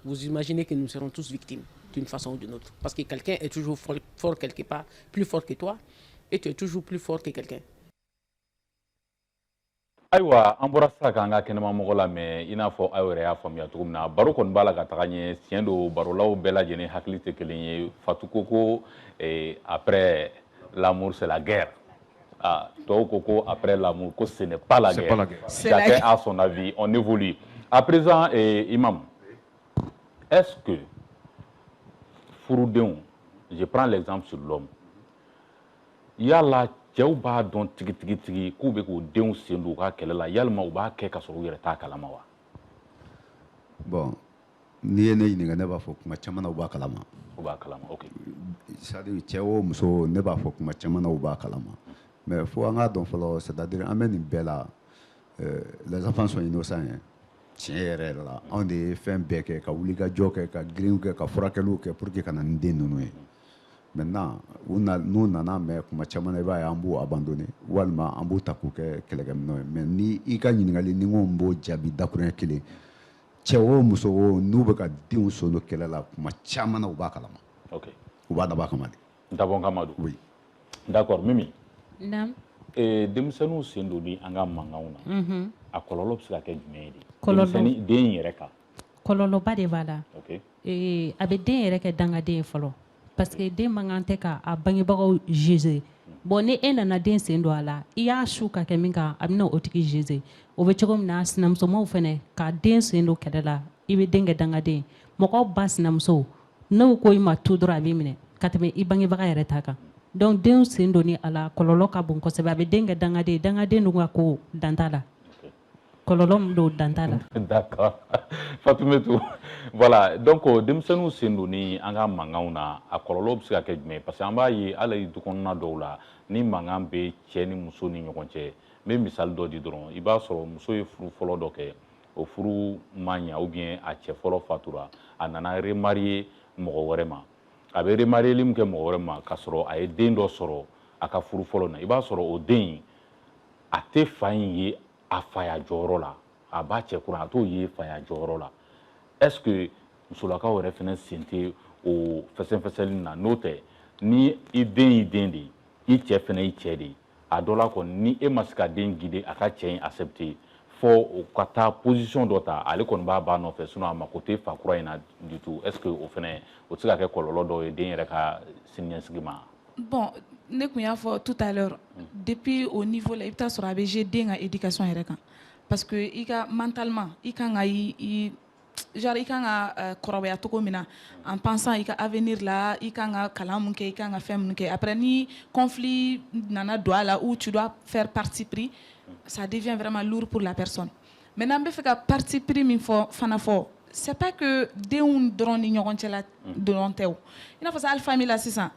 vous imaginez que nous serons tous victimes d'une façon ou d'une autre. Parce que quelqu'un est toujours fort quelque part, plus fort que toi, et tu es toujours plus fort que quelqu'un. Aywa an bɔra sira kan ka kɛnɛma mɔgɔ la mɛ i n'a fɔ aw yɛrɛ y'a faamuya cogo min na baro kɔni b'a la ka taga ɲɛ tiɲɛ don barolaw bɛɛ lajɛlen hakili tɛ kelen ye Fatou ko ko après l'amour c'est la guerre tɔw ko ko après l'amour ko ce n'est pas la guerre chacun a son avis on évolue à présent Imam est-ce que furudenw je prends l'exemple sur l'homme yala cɛw b'a dɔn tigi k'u bɛ k'u denw sen don u ka kɛlɛ la yalima u b'a kɛ ka sɔrɔ u yɛrɛ t'a kalama wa. Bon n'i ye ne ɲininka ne b'a fɔ kuma caman na u b'a kalama. U b'a kalama ok. c'est-à-dire cɛ o muso ne b'a fɔ kuma caman na u b'a kalama mais fo an k'a dɔn fɔlɔ c'est-à-dire an bɛ nin bɛɛ la les enfants sont innocents hein. Tiɲɛ yɛrɛ yɛrɛ la anw de ye fɛn bɛɛ kɛ ka wulikajɔ kɛ ka girinw kɛ ka furakɛliw kɛ pour que ka na ni den ninnu ye. Maintenant, nous nana mais kuma caman na i b'a ye an b'u abandonné walima an b'u ta k'u kɛ kɛlɛkɛminɛw ye mais ni i ka ɲininkali ni ko n b'o jaabi dakuruɲɛ kelen cɛ o muso o n'u bɛ ka denw sɔn kɛlɛ la kuma caman na u b'a kalama. Ok. U b'a dabɔ a kama de. Dabɔ kama don. Oui. D'accord Mimi. Naam. Denmisɛnninw sen don ni an ka mankanw na. A kɔlɔlɔ bɛ se ka kɛ jumɛn ye de? Kɔlɔlɔ den yɛrɛ kan. Kɔlɔlɔba de b'a la. Ok. A bɛ den yɛrɛ kɛ dangaden ye fɔlɔ. Parce que den mankan tɛ ka a bangebagaw juger. Bon ni e nana den sen don a la i y'a su ka kɛ min kan a bɛna o tigi juger o bɛ cogo min na sinamusomaw fɛnɛ ka den sen don kɛlɛ la i bɛ den kɛ dangaden mɔgɔw ba sinamuso n'o ko i ma tu dɔrɔn a b'i minɛ ka tɛmɛ i bangebaga yɛrɛ ta kan donc den sen don ni a la kɔlɔlɔ ka bon kosɛbɛ a bɛ den kɛ dangaden dangaden dun ka ko dan t'a la kɔlɔlɔ min don dan t'a la. D'accord Fatoumata voilà donc denmisɛnninw sen don ni an ka mankanw na a kɔlɔlɔ bɛ se ka kɛ jumɛn parce que an b'a ye hali du kɔnɔna dɔw la ni mankan bɛ cɛ ni muso ni ɲɔgɔn cɛ n bɛ misali dɔ di dɔrɔn i b'a sɔrɔ muso ye furu fɔlɔ dɔ kɛ o furu manya ou bien a cɛ fɔlɔ fatura a nana remarier mɔgɔ wɛrɛ ma a bɛ remarier min kɛ mɔgɔ wɛrɛ ma ka sɔrɔ a ye den dɔ sɔrɔ a ka furu fɔlɔ na i b'a sɔrɔ o den a tɛ fa in ye a faya jɔyɔrɔ la a b'a cɛ kuran a t'o ye faya jɔyɔrɔ la est-ce que musolakaw yɛrɛ fɛnɛ sen tɛ o fɛsɛfɛsɛli na n'o tɛ ni i den y'i den de ye i cɛ fɛnɛ y'i cɛ de ye a dɔ la kɔni ni e ma se ka den guider a ka cɛ in accepter fɔ o ka taa position dɔ ta ale kɔni b'a ba nɔfɛ sinon a mako tɛ fa kura in na du tout est-ce que o fɛnɛ o tɛ se ka kɛ kɔlɔlɔ dɔ ye den yɛrɛ ka siniɲɛsigi ma. Bon ne kun y'a fɔ tout à l'heure depuis au niveau là i bɛ taa sɔrɔ a bɛ jouer den ka éducation yɛrɛ kan parce que i ka mentalement i kan ka genre i kan ka kɔrɔbaya cogo min na en pensant i ka avenir la i kan ka kalan mun kɛ i kan ka fɛn mun kɛ après ni conflit nana don a la où tu dois faire parti pris ça devient vraiment lourd pour la personne maintenant n bɛ fɛ ka parti pris min fɔ fana fɔ c'est pas que denw dɔrɔn ni ɲɔgɔn cɛ la dɔrɔn tɛ o i n'a fɔ sa hali famille la sisan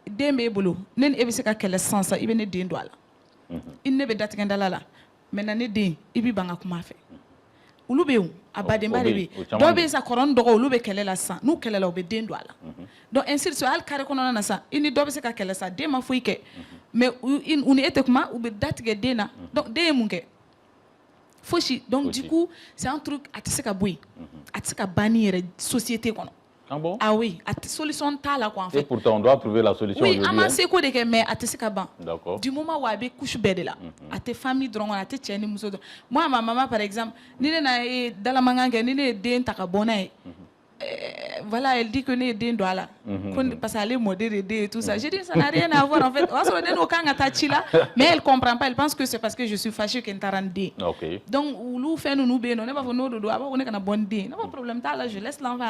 den b'e bolo ne ni e bɛ se ka kɛlɛ sisan sa i bɛ ne den don a la i ni ne bɛ datigɛndala la maintenant ne den i bɛ ban ka kuma a fɛ olu bɛ yen a badenba de bɛ yen dɔw bɛ yen sa kɔrɔ ni dɔgɔ olu bɛ kɛlɛ la sisan n'u kɛlɛla u bɛ den don a la donc ainsi de suite hali carré kɔnɔna na sa i ni dɔ bɛ se ka kɛlɛ sa den ma foyi kɛ mais u ni e tɛ kuma u bɛ datigɛ den na donc den ye mun kɛ fosi donc du coup c'est un truc a tɛ se ka bɔ yen a tɛ se ka ban ni yɛrɛ société kɔnɔ. Ah bon? Ah oui, solution t'a là quoi en fait. Et pourtant on doit trouver la solution. Oui, on a essayé de mais a tɛ se ka ban. D'accord. Du moment où a bɛ couche bɛɛ de la, a tɛ famille dɔrɔn kɔnɔ, a tɛ cɛ ni muso dɔrɔn. Moi ma maman par exemple, ni ne na ye dalamankan kɛ, ni ne ye den ta ka bɔ n'a ye. Voilà, elle dit que ne ye den don a la. Parce qu'elle est modérée et tout ça. J'ai dit ça n'a rien à voir en fait. O y'a sɔrɔ den n'o kan ka taa ci la, mais elle comprend pas, elle pense que c'est parce que je suis fâchée qu'elle t'a rendu. OK. Donc olu fɛn ninnu bɛ yen nɔ ne b'a fɔ n'o de don a b'a fɔ ne kana bɔ n den. Ne pas problème t'a la, je laisse l'enfant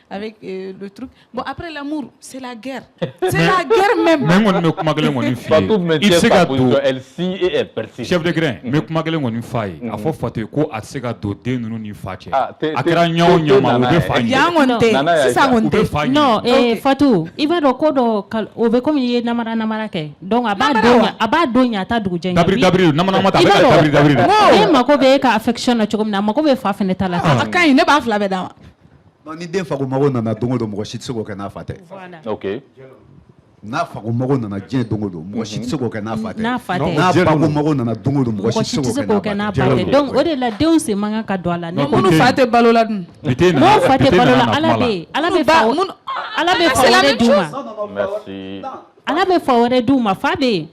avec le truc. Bon après l'amour, c'est la guerre. C'est la guerre même. Mais on me kuma kelen kɔni f'i ye. I tɛ se ka don elle scie et elle persiste. Chef de grain, me kuma kelen kɔni f'a ye. A fɔ Fatu ye ko a tɛ se ka don den ninnu ni fa cɛ. A kɛra ɲɛ o ɲɛ ma o bɛ fa ɲɛ. Yan kɔni tɛ sisan kɔni tɛ. Non, Fatou, i b'a dɔn ko dɔ o bɛ komi i ye namara kɛ donc a b'a don ɲɛ a ta dugujɛ ɲɛ. Dabiri namara ta a bɛ ka dabiri de. E mako bɛ e ka affection na cogo min na a mako bɛ fa fɛnɛ ta la. A ka ɲi ne b'a fila bɛɛ d'a ma. Non ni den fago mago nana don o don mɔgɔ si tɛ se k'o kɛ n'a fa tɛ. OK. N'a fago mago nana diɲɛ don o don mɔgɔ si tɛ se k'o kɛ n'a fa tɛ. N'a fa tɛ. N'a bago mago nana don o don mɔgɔ si tɛ se k'o kɛ n'a fa tɛ. Donc o de la denw sen man kan ka don a la. Minnu fa tɛ balo la dun. N'o fa tɛ balo la Ala bɛ fa wɛrɛ d'u ma. Merci. Ala bɛ fa wɛrɛ d'u ma fa bɛ yen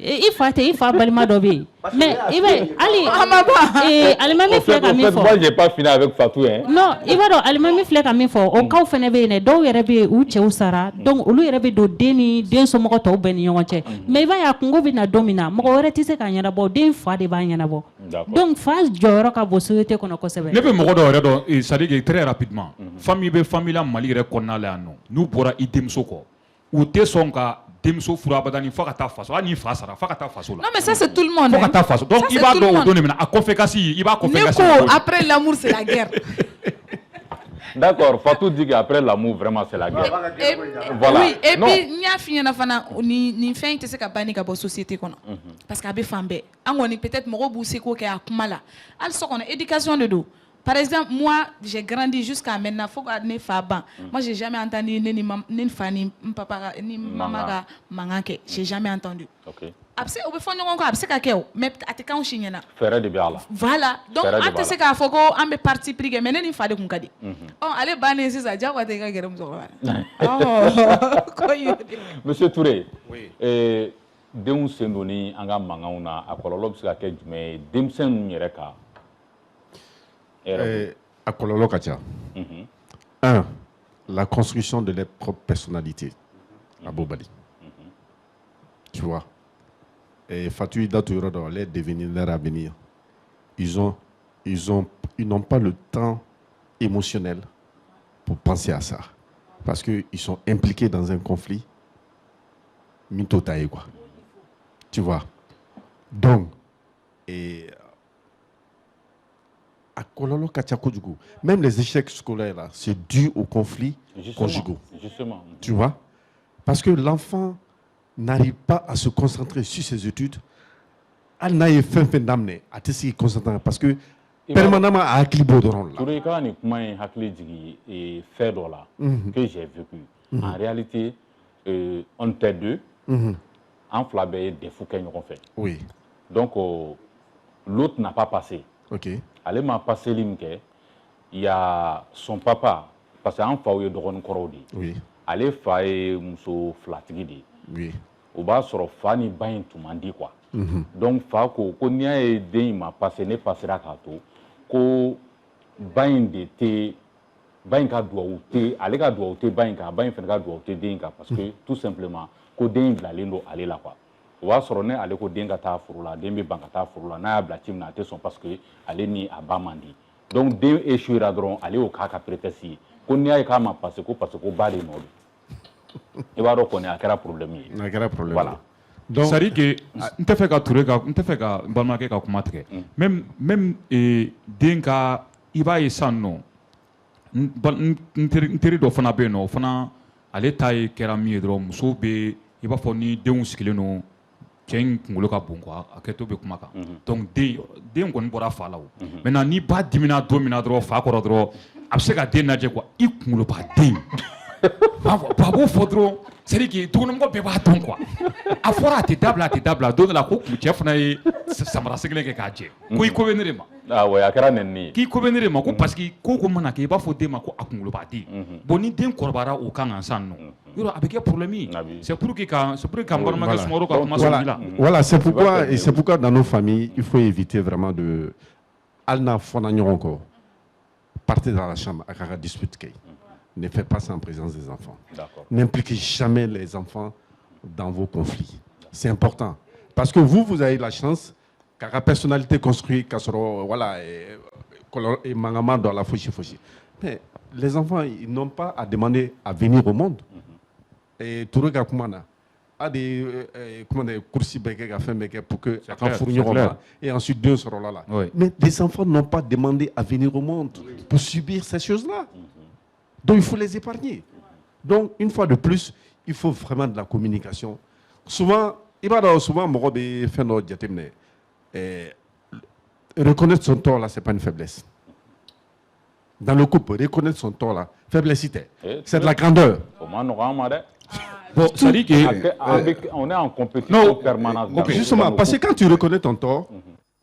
i fa tɛ i fa balima dɔ bɛ yen mais i bɛ hali alimami filɛ ka min fɔ. Moi j'ai pas fini avec Fatou hein. Non i b'a dɔn alimami filɛ ka min fɔ o kaw fɛnɛ bɛ yen dɛ dɔw yɛrɛ bɛ yen u cɛw sara donc olu yɛrɛ bɛ don den ni den somɔgɔ tɔw bɛɛ ni ɲɔgɔn cɛ mais i b'a ye a kungo bɛ na don min na mɔgɔ wɛrɛ tɛ se k'a ɲɛnabɔ den fa de b'a ɲɛnabɔ donc fa jɔyɔrɔ ka bon société kɔnɔ kosɛbɛ. Ne bɛ mɔgɔ dɔw yɛrɛ dɔn c'est à dire très rapidement famille bɛ famille la Mali yɛrɛ kɔnɔna la yan nɔ n'u bɔra i denmuso kɔ u tɛ sɔn ka denmuso furu abadani fo ka taa faso hali ni fa sara fo ka taa faso la. Non mais ça c'est tout le monde. Fo ka taa faso donc i b'a dɔn o don de min na a conséquence i b'a conséquence. Ne ko après l'amour c'est la guerre. D'accord, Fatou dit qu'après l'amour vraiment c'est la guerre. Voilà. Oui, et puis n y'a f'i ɲɛna fana ni fɛn in tɛ se ka ban ka bɔ société kɔnɔ parce que a bɛ fan bɛɛ an kɔni peut-être mɔgɔw b'u seko kɛ a kuma la hali so kɔnɔ éducation de don. Par exemple, moi, j'ai grandi jusqu'à maintenant. Faut que ne fa ban. Moi, j'ai jamais entendu ni fa ni papa ni maman ka mangan kɛ. J'ai jamais entendu. OK. Après, on peut faire ɲɔgɔn kɔ a bɛ se ka kɛ o mais a tɛ k'anw si ɲɛna. Fɛɛrɛ de bɛ a la. Voilà. Donc an tɛ se k'a fɔ ko an bɛ parti pris kɛ mais ne ni fa de kun ka di. Ale bannen sisan diyagoya tɛ i ka gɛrɛ musokɔrɔba la. Monsieur Touré. Oui. Denw sen donni an ka mankanw na a kɔlɔlɔ bɛ se ka kɛ jumɛn ye denmisɛnninw yɛrɛ kan. À kɔlɔlɔ ka ca. 1. La construction de leur propre personnalité. À Bobali. Tu vois. Et Fatou Idatou Yorodo, les devenir leur avenir. Ils n'ont pas le temps émotionnel pour penser à ça. Parce qu'ils sont impliqués dans un conflit. Mitotaye quoi. Tu vois. Donc, même les échecs scolaires, là, c'est dû aux conflits conjugaux. Justement. Tu vois? Parce que l'enfant n'arrive pas à se concentrer sur ses études. Elle n'a pas fait d'amener à se concentrer parce que permanemment à hakili b'o dɔrɔn la. Touré i ka nin kuma in hakili jigin fait dɔ la que j'ai vécu. En réalité on était deux. En fila bɛɛ ye defu kɛ ɲɔgɔn fɛ. Oui. Donc l'autre n'a pas passé. OK. Ale ma passé min kɛ, il y a son papa parce que an faw ye dɔgɔnin kɔrɔw de ye. Oui. Ale fa ye muso filatigi de ye. Oui. O b'a sɔrɔ fa ni ba in tun man di quoi. Donc fa ko n'i y'a ye den in ma passé ne passera k'a to ko ba in de tɛ ba in ka duwawu tɛ ale ka duwawu tɛ ba in kan ba in fana ka duwawu tɛ den in kan parce que tout simplement ko den in bilalen don ale la quoi. O b'a sɔrɔ ne ale ko den ka taa furu la den bɛ ban ka taa furu la n'a y'a bila ci min na a tɛ sɔn parce que ale ni a ba man di. Donc den échouera dɔrɔn ale y'o k'a ka prétexte ye ko n'i y'a ye k'a ma passé ko parce que ko ba de nɔ don. I b'a dɔn kɔni a kɛra problème ye. A kɛra problème. Voilà. Donc c'est à dire que n tɛ fɛ ka Touré ka n tɛ fɛ ka n balimakɛ ka kuma tigɛ même den ka i b'a ye sisan nɔ n teri dɔ fana bɛ yen nɔ o fana ale ta ye kɛra min ye dɔrɔn muso bɛ i b'a fɔ ni denw sigilen don cɛ in kunkolo ka bon quoi a kɛtɔ bɛ kuma kan donc den kɔni bɔra fa la o maintenant ni ba dimina don min na dɔrɔn fa kɔrɔ dɔrɔn a bɛ se ka den lajɛ quoi i kunkolo b'a den a b'o fɔ dɔrɔn c'est à dire que dukɔnɔmɔgɔ bɛɛ b'a dɔn quoi a fɔra a tɛ dabila don dɔ la ko cɛ fana ye samara sigilen kɛ k'a jɛ ko i ko bɛ ne de ma awɔ a kɛra nɛni ye k'i ko bɛ ne de ma ko parce que ko mana kɛ i b'a fɔ den ma ko a kunkolo b'a den bon ni den kɔrɔbayara o kan kan sisan nɔ yɔrɔ a bɛ kɛ problème ye c'est pour que ka n balimakɛ Sumaworo ka kuma sɔrɔ la voilà c'est pourquoi dans nos familles il faut éviter vraiment de hali n'a fɔna ɲɔgɔn kɔ partez dans la chambre a k'a ka dispute kɛ. Ne faites pas ça en présence des enfants. N'impliquez jamais les enfants dans vos conflits. C'est important. Parce que vous avez la chance qu'à la personnalité construite, voilà, et mangama dans la fauchi. Mais les enfants, ils n'ont pas à demander à venir au monde. Et tout le monde a des courses pour que et ensuite deux seront là. Mais les enfants n'ont pas demandé à venir au monde pour subir ces choses-là. Donc il faut les épargner. Donc une fois de plus, il faut vraiment de la communication. Souvent, reconnaître son tort là, c'est pas une faiblesse. Dans le couple, reconnaître son tort là, faiblesse c'est de la grandeur. Bon, ça dit que on est en compétition permanente. Justement, parce que quand tu reconnais ton tort,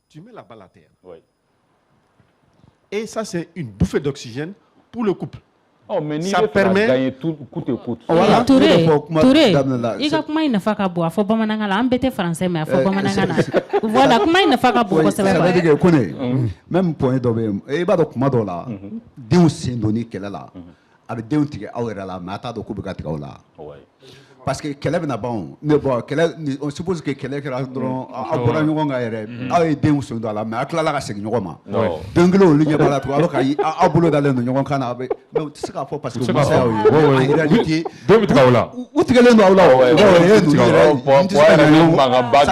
tu mets la balle à terre. Et ça, c'est une bouffée d'oxygène pour le couple. Oh, mais ça permet de gagner tout coûte. Voilà. Touré, i ka kuma in nafa ka bon a fɔ bamanankan la an bɛɛ tɛ français mais a fɔ bamanankan na voilà kuma in nafa ka bon kosɛbɛ. Ça veut dire que Kone même point dɔ bɛ yen i b'a dɔn kuma dɔw la denw sen donni kɛlɛ la a bɛ denw tigɛ aw yɛrɛ la mais a t'a dɔn k'u bɛ ka tigɛ aw la. Parce que kɛlɛ bɛna ban mais bon kɛlɛ on suppose que kɛlɛ kɛra dɔrɔn aw bɔra ɲɔgɔn kan yɛrɛ aw ye denw sen don a la mais a tilala ka segin ɲɔgɔn ma don kelen olu ɲɛ b'a la tugun aw bolo dalen don ɲɔgɔn kan na mais u tɛ se k'a fɔ parce que muso y'aw ye en réalité denw bɛ tigɛ aw la u tigɛlen don aw la o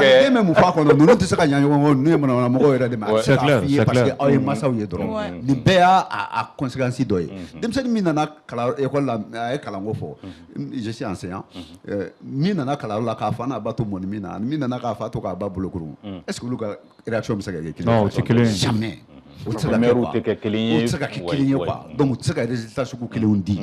den bɛ mun f'a kɔnɔ ninnu tɛ se ka ɲɛ ɲɔgɔn kɔ ninnu ye manamɔgɔw yɛrɛ de mais a tɛ se k'a f'i ye parce que aw ye mansaw ye dɔrɔn nin bɛɛ y'a conséquence dɔ ye denmisɛnnin min nana école la a ye kalanko fɔ je suis enseignant min nana kalan la k'a fa n'a ba to mɔni min na ani min nana k'a fa to k'a ba bolo kurun est-ce que olu ka réaction bɛ se ka kɛ kelen ye? Non, o tɛ kelen ye. Jamais. O tɛ se ka kɛ kelen ye. O tɛ se ka kɛ kelen ye quoi. Donc u tɛ se ka résultat sugu kelenw di.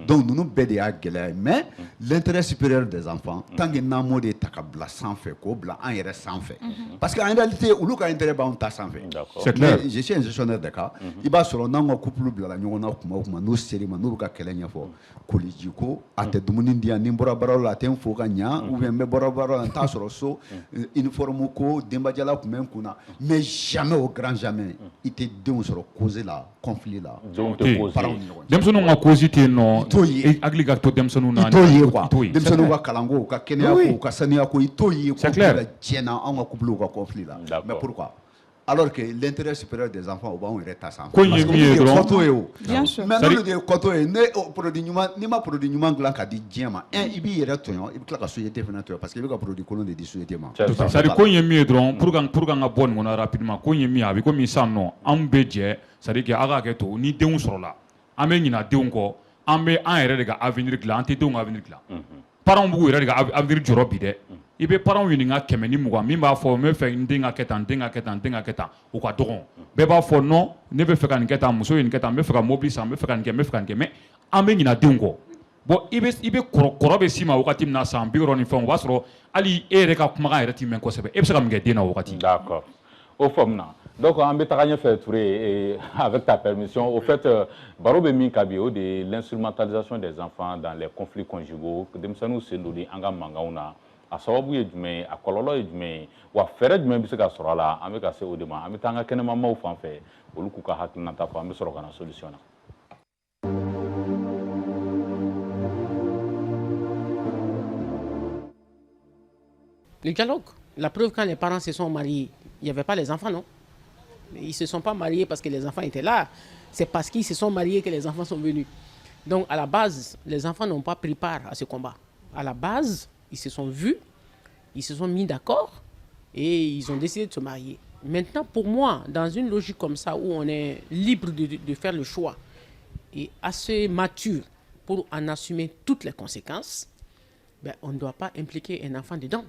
Donc ninnu bɛɛ de y'a gɛlɛya ye mais l'intérêt supérieur des enfants tant que n'an m'o de ta ka bila sanfɛ k'o bila an yɛrɛ sanfɛ parce que en réalité olu ka intérêt b'anw ta sanfɛ. C'est clair. Je suis un gestionnaire de cas i b'a sɔrɔ n'an ka couple bilala ɲɔgɔn na kuma o kuma n'u ser'i ma n'u bɛ ka kɛlɛ ɲɛfɔ koliji ko a tɛ dumuni di yan ni n bɔra baara la a tɛ n fo ka ɲa ou bien n bɛ bɔra baara la n t'a sɔrɔ so uniforme ko denbajala tun bɛ n kun na mais jamais au grand jamais i tɛ denw sɔrɔ cause la conflit la. Denmisɛnninw ka cause tɛ yen nɔ i hakili ka to denmisɛnninw na. I t'o ye quoi denmisɛnninw ka kalanko u ka kɛnɛya ko u ka sanuya ko i t'o ye ko diɲɛna anw ka couple ka conflit la mais pourquoi? Alors que l'intérêt supérieur des enfants, on va ta sanfɛ. Ko in ye min ye dɔrɔn. Bien sûr. Mais n'olu de ye kɔtɔ ye ne produit ɲuman n'i ma produit ɲuman dilan ka di diɲɛ ma i b'i yɛrɛ tɔɲɔ i bɛ tila ka société fana tɔɲɔ parce que i bɛ ka produit kolon de di société ma. C'est à dire ko in ye min ye dɔrɔn pour que an ka bɔ nin kɔnɔ rapidement ko in ye min ye a bɛ komi sisan nɔ anw bɛ jɛ c'est à dire que a ka hakɛ to ni denw sɔrɔla an bɛ ɲina denw kɔ an bɛ an yɛrɛ de ka avenir dilan an tɛ denw ka avenir dilan. Parents b'u yɛrɛ de ka avenir jɔrɔ bi dɛ i bɛ parents ɲininka 100 ni 20 min b'a fɔ n bɛ fɛ n den ka kɛ tan n den ka kɛ tan n den ka kɛ tan o ka dɔgɔn bɛɛ b'a fɔ non ne bɛ fɛ ka nin kɛ tan muso ye nin kɛ tan n bɛ fɛ ka mobili san n bɛ fɛ ka nin kɛ n bɛ fɛ ka nin kɛ mais an bɛ ɲinɛ denw kɔ bon i bɛ kɔrɔ bɛ s'i ma wagati min na san 60 ni fɛnw o b'a sɔrɔ hali e yɛrɛ ka kumakan yɛrɛ t'i mɛn kosɛbɛ e bɛ se ka mun kɛ den na o wagati. D'accord o faamuna donc an bɛ taga ɲɛfɛ Touré avec ta permission au fait baro bɛ min ka bi o de ye l'instrumentalisation des enfants dans les conflits conjugaux denmisɛnninw sen donni an ka mankanw na a sababu ye jumɛn ye a kɔlɔlɔ ye jumɛn ye wa fɛɛrɛ jumɛn bɛ se ka sɔrɔ a la an bɛ ka se o de ma an bɛ taa an ka kɛnɛmamaw fan fɛ olu k'u ka hakilinata fɔ an bɛ sɔrɔ ka na solution na. Le dialogue. La preuve, quand les parents se sont mariés, il n'y avait pas les enfants, non? Ils ne se sont pas mariés parce que les enfants étaient là. C'est parce qu'ils se sont mariés que les enfants sont venus. Donc, à la base, les enfants n'ont pas pris part à ce combat. À la base, ils se sont vus, ils se sont mis d'accord et ils ont décidé de se marier. Maintenant, pour moi, dans une logique comme ça, où on est libre de faire le choix et assez mature pour en assumer toutes les conséquences, ben, on ne doit pas impliquer un enfant dedans.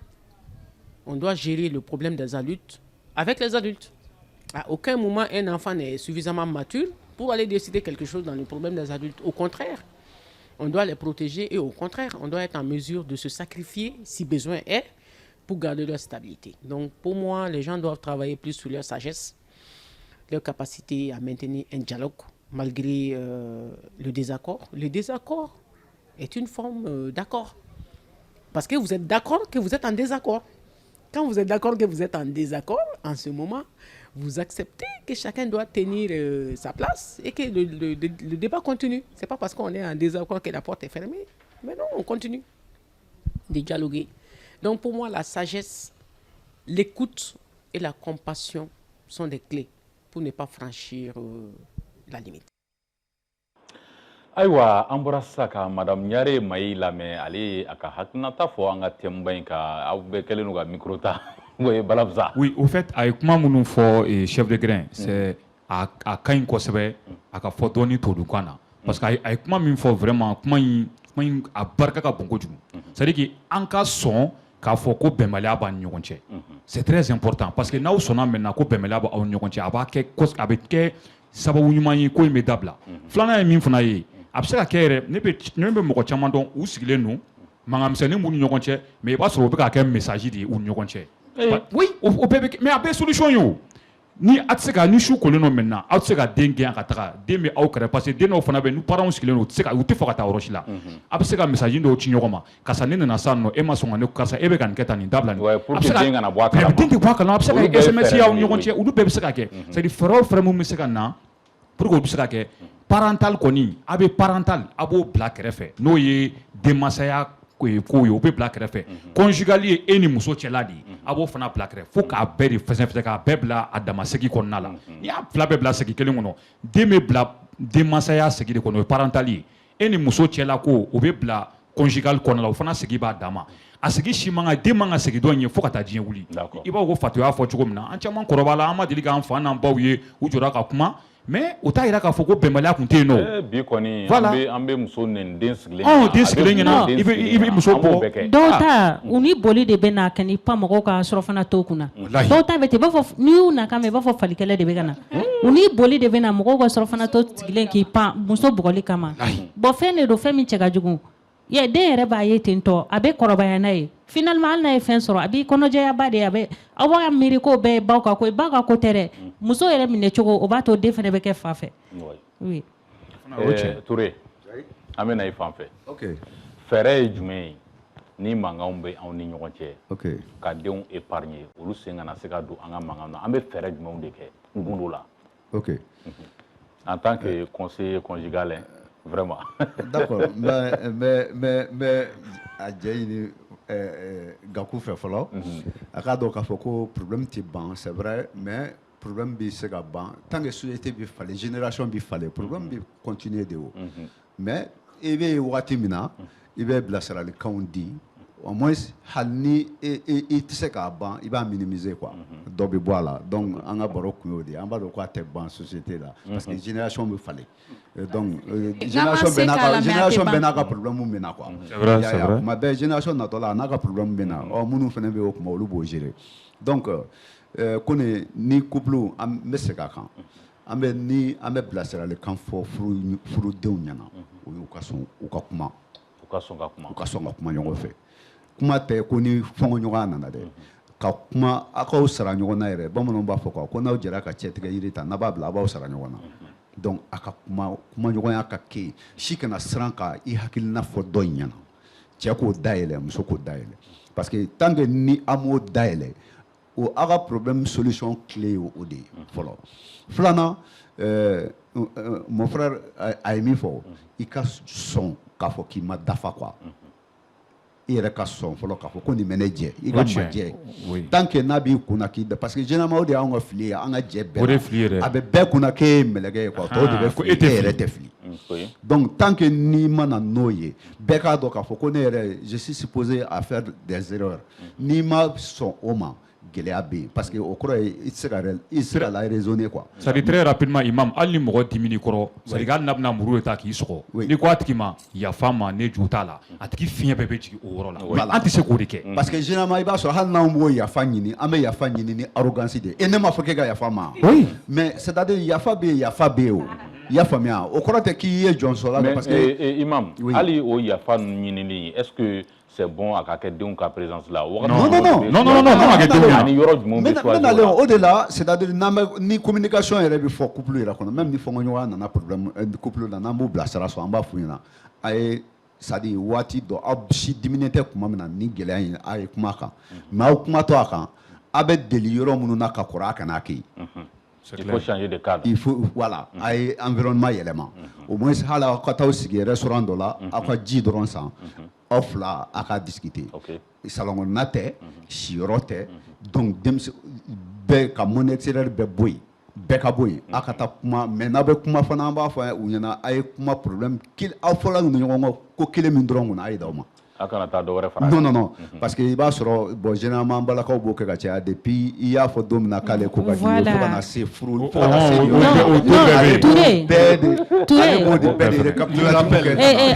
On doit gérer le problème des adultes avec les adultes. À aucun moment, un enfant n'est suffisamment mature pour aller décider quelque chose dans le problème des adultes. Au contraire, on doit les protéger et au contraire, on doit être en mesure de se sacrifier si besoin est pour garder leur stabilité. Donc, pour moi, les gens doivent travailler plus sur leur sagesse, leur capacité à maintenir un dialogue malgré le désaccord. Le désaccord est une forme d'accord. Parce que vous êtes d'accord que vous êtes en désaccord. Quand vous êtes d'accord que vous êtes en désaccord, en ce moment, vous acceptez que chacun doit tenir sa place et que le débat continue. Ce n'est pas parce qu'on est en désaccord que la porte est fermée. Mais non, on continue de dialoguer. Donc pour moi, la sagesse, l'écoute et la compassion sont des clés pour ne pas franchir la limite. Aïwa, an bɔra sisan ka madame Ɲare Mayi lamɛn ale a ka hakilinata fɔ an ka thème ba in kan aw bɛɛ kɛlen don ka micro ta Balabza. Oui, au fait a ye kuma minnu fɔ chef de grain c'est a ka ɲi kosɛbɛ a ka fɔ dɔɔni tubabukan na parce que a ye kuma min fɔ vraiment kuma in a barika ka bon kojugu c'est à dire que an ka sɔn k'a fɔ ko bɛnbaliya b'an ni ɲɔgɔn cɛ c'est très important parce que n'aw sɔnna maintenant ko bɛnbaliya b'aw ni ɲɔgɔn cɛ a bɛ kɛ sababu ɲuman ye ko in bɛ dabila filanan ye min fana ye a bɛ se ka kɛ yɛrɛ ne bɛ mɔgɔ caman dɔn u sigilen don mankanmisɛnnin b'u ni ɲɔgɔn cɛ mais i b'a sɔrɔ o bɛ ka kɛ message de ye u ni ɲɔgɔn cɛ oui o bɛɛ bɛ mais a bɛɛ ye solution ye o ni a tɛ se ka ni su kolen don maintenant aw tɛ se ka den gɛn ka taga den bɛ aw kɛrɛ parce que den dɔw fana bɛ ni parents sigilen don u tɛ fɔ ka taa yɔrɔ si la a bɛ se ka message dɔw ci ɲɔgɔn ma karisa ne nana sisan nɔ e ma sɔn ka ne karisa e bɛ ka nin kɛ tan nin dabila nin pour que den kana bɔ a kalama den tɛ bɔ a kalama a bɛ se ka kɛ SMS y'aw ni ɲɔgɔn cɛ olu bɛɛ bɛ se ka kɛ c'est à dire fɛɛrɛ o fɛɛrɛ mun bɛ se ka na pour que o bɛ se ka kɛ parental kɔni a bɛ parental a b'o bila kɛrɛfɛ n'o ye denmasaya ko ye o bɛ bila kɛrɛfɛ conjugal ye e ni muso cɛla de ye a b'o fana bila kɛrɛfɛ fo k'a bɛɛ de fɛsɛfɛsɛ k'a bɛɛ bila a damasegi kɔnɔna la n'i y'a fila bɛɛ bila segi kelen kɔnɔ den bɛ bila denmasaya segi de kɔnɔ o ye parental ye e ni muso cɛla ko o bɛ bila conjugal kɔnɔna la o fana segi b'a dan ma a segi si man kan den man ka segi dɔ in ye fo ka taa diɲɛ wuli i b'a ko fatuya fɔ cogo min na an caman kɔrɔbaya la an ma deli k'an fa n'an baw ye u jɔra ka kuma mais o t'a yira k'a fɔ ko bɛnbaliya tun tɛ yen nɔ bi kɔni an bɛ muso nɛni den sigilen den sigilen ɲɛna i bɛ muso bɔ dɔw ta u ni boli de bɛ na ka ni pan mɔgɔw ka surɔfana to kunna dɔw ta bɛ ten i b'a fɔ n'i y'u na kan mɛn i b'a fɔ falikɛlɛ de bɛ ka na u ni boli de bɛ na mɔgɔw ka surɔfana to sigilen k'i pan muso bugɔli kama bon fɛn de don fɛn min cɛ ka jugu den yɛrɛ b'a ye ten tɔ a bɛ kɔrɔbaya n'a ye finalement hali n'a ye fɛn sɔrɔ a b'i kɔnɔjɛyaba de a bɛ aw b'a miiri ko bɛɛ ye baw ka ko ye ba ka ko tɛ dɛ muso yɛrɛ minɛ cogo o b'a to den fana bɛ kɛ fa fɛ oui Touré an bɛ na i fan fɛ fɛɛrɛ ye jumɛn ye ni mankanw bɛ anw ni ɲɔgɔn cɛ ka denw épargner olu sen kana se ka don an ka mankanw na an bɛ fɛɛrɛ jumɛnw de kɛ gundo la en tant que conseiller conjugal vraiment d'accord mais a jɛ ɲini Gakou fɛ fɔlɔ a k'a dɔn k'a fɔ ko problème tɛ ban c'est vrai mais problème bɛ se ka ban tant que société bɛ falen génération bɛ falen problème bɛ continuer de o mais i bɛ wagati min na i bɛ bilasiralikanw di au moins hali ni i tɛ se k'a ban i b'a minimiser quoi dɔ bɛ bɔ a la donc an ka baro kun y'o de ye an b'a dɔn k'a tɛ ban société la parce que génération bɛ falen donc génération bɛɛ n'a ka problème bɛ na quoi tuma bɛɛ génération natɔ la a n'a ka problème bɛ na minnu fana bɛ yen o tuma olu b'o gérer donc ko ni couple an bɛ segin a kan an bɛ bilasiralikan fɔ furudenw ɲɛna o y'u ka sɔn u ka kuma u ka sɔn ka kuma ɲɔgɔn fɛ kuma tɛ ko ni fɔnkɔɲɔgɔnya nana dɛ ka kuma a k'aw sara ɲɔgɔn na yɛrɛ bamananw b'a fɔ ko n'aw jɛra ka cɛ tigɛ yiri ta n'a b'a bila a b'aw sara ɲɔgɔn na donc a ka kuma ɲɔgɔnya ka kɛ yen si kana siran ka i hakilina fɔ dɔ in ɲɛna cɛ k'o dayɛlɛ muso k'o dayɛlɛ parce que tant que ni an m'o dayɛlɛ o a ka problème solution clé ye o de ye fɔlɔ filanan mon frère a ye min fɔ i ka sɔn k'a fɔ k'i ma dafa quoi i yɛrɛ ka sɔn fɔlɔ k'a fɔ ko nin bɛ ne jɛ i ka majɛ tant que n'a b'i kunna k'i da parce que généralement o de y'anw ka fili ye an ka jɛ bɛɛ a bɛ bɛɛ kunna k'e ye mɛlɛkɛ ye quoi tɔw de bɛ fili e yɛrɛ tɛ fili donc tant que n'i ma na n'o ye bɛɛ k'a dɔn k'a fɔ ko ne yɛrɛ je suis supposé à faire des erreurs n'i ma sɔn o ma gɛlɛya bɛ yen parce que o kɔrɔ ye i tɛ se ka la raisonner quoi. c'est à dire très rapidement imam hali ni mɔgɔ dimini kɔrɔ c'est à dire hali n'a bɛna muru de ta k'i sɔgɔ ni ko a tigi ma yafa ma ne jo t'a la a tigi fiɲɛ bɛɛ bɛ jigin o yɔrɔ la an tɛ se k'o de kɛ. parce que généralement i b'a sɔrɔ hali n'anw b'o yafa ɲini an bɛ yafa ɲini ni arrogance de ye ne m'a fɔ k'e ka yafa ma mais c'est à dire yafa bɛ yen yafa bɛ yen o i y'a faamuya o kɔrɔ tɛ k'i ye jɔnsɔla la parce que imam hali o yafa ɲinini est-ce que c'est bon à kɛ denw ka présence la non ani yɔrɔ jumɛn bɛ choisir o de la c'est à dire ni communication yɛrɛ bɛ fɔ couple yɛrɛ kɔnɔ même ni fɔɲɔgɔnya nana problème couple la n'an b'u bilasira sɔn an b'a f'u ɲɛna a ye c'est à dire waati dɔ aw si diminen tɛ kuma min na ni gɛlɛya in a ye kuma a kan mais aw kumatɔ a kan aw bɛ deli yɔrɔ minnu na ka kɔrɔ a kana kɛ yen. Il faut changer de cadre. Il faut, voilà, a ye environnement yɛlɛma au moins hali aw ka taa sigi restaurant dɔ la aw ka ji dɔrɔn san aw fila a ka discuter salon kɔnɔna tɛ siyɔrɔ tɛ donc denmisɛn bɛɛ ka monde extérieur bɛɛ bɔ yen bɛɛ ka bɔ yen a ka taa kuma mais n'a bɛ kuma fana an b'a fɔ u ɲɛna a ye kuma problème aw fɔra ɲɔgɔn kɔ ko kelen min dɔrɔn kɔnɔ a ye d'aw ma. A kana taa dɔ wɛrɛ fara non parce que i b'a sɔrɔ bon généralement an balakaw b'o kɛ ka caya depuis i y'a fɔ don min na k'ale ko ka di fo ka na se furu fo ka na se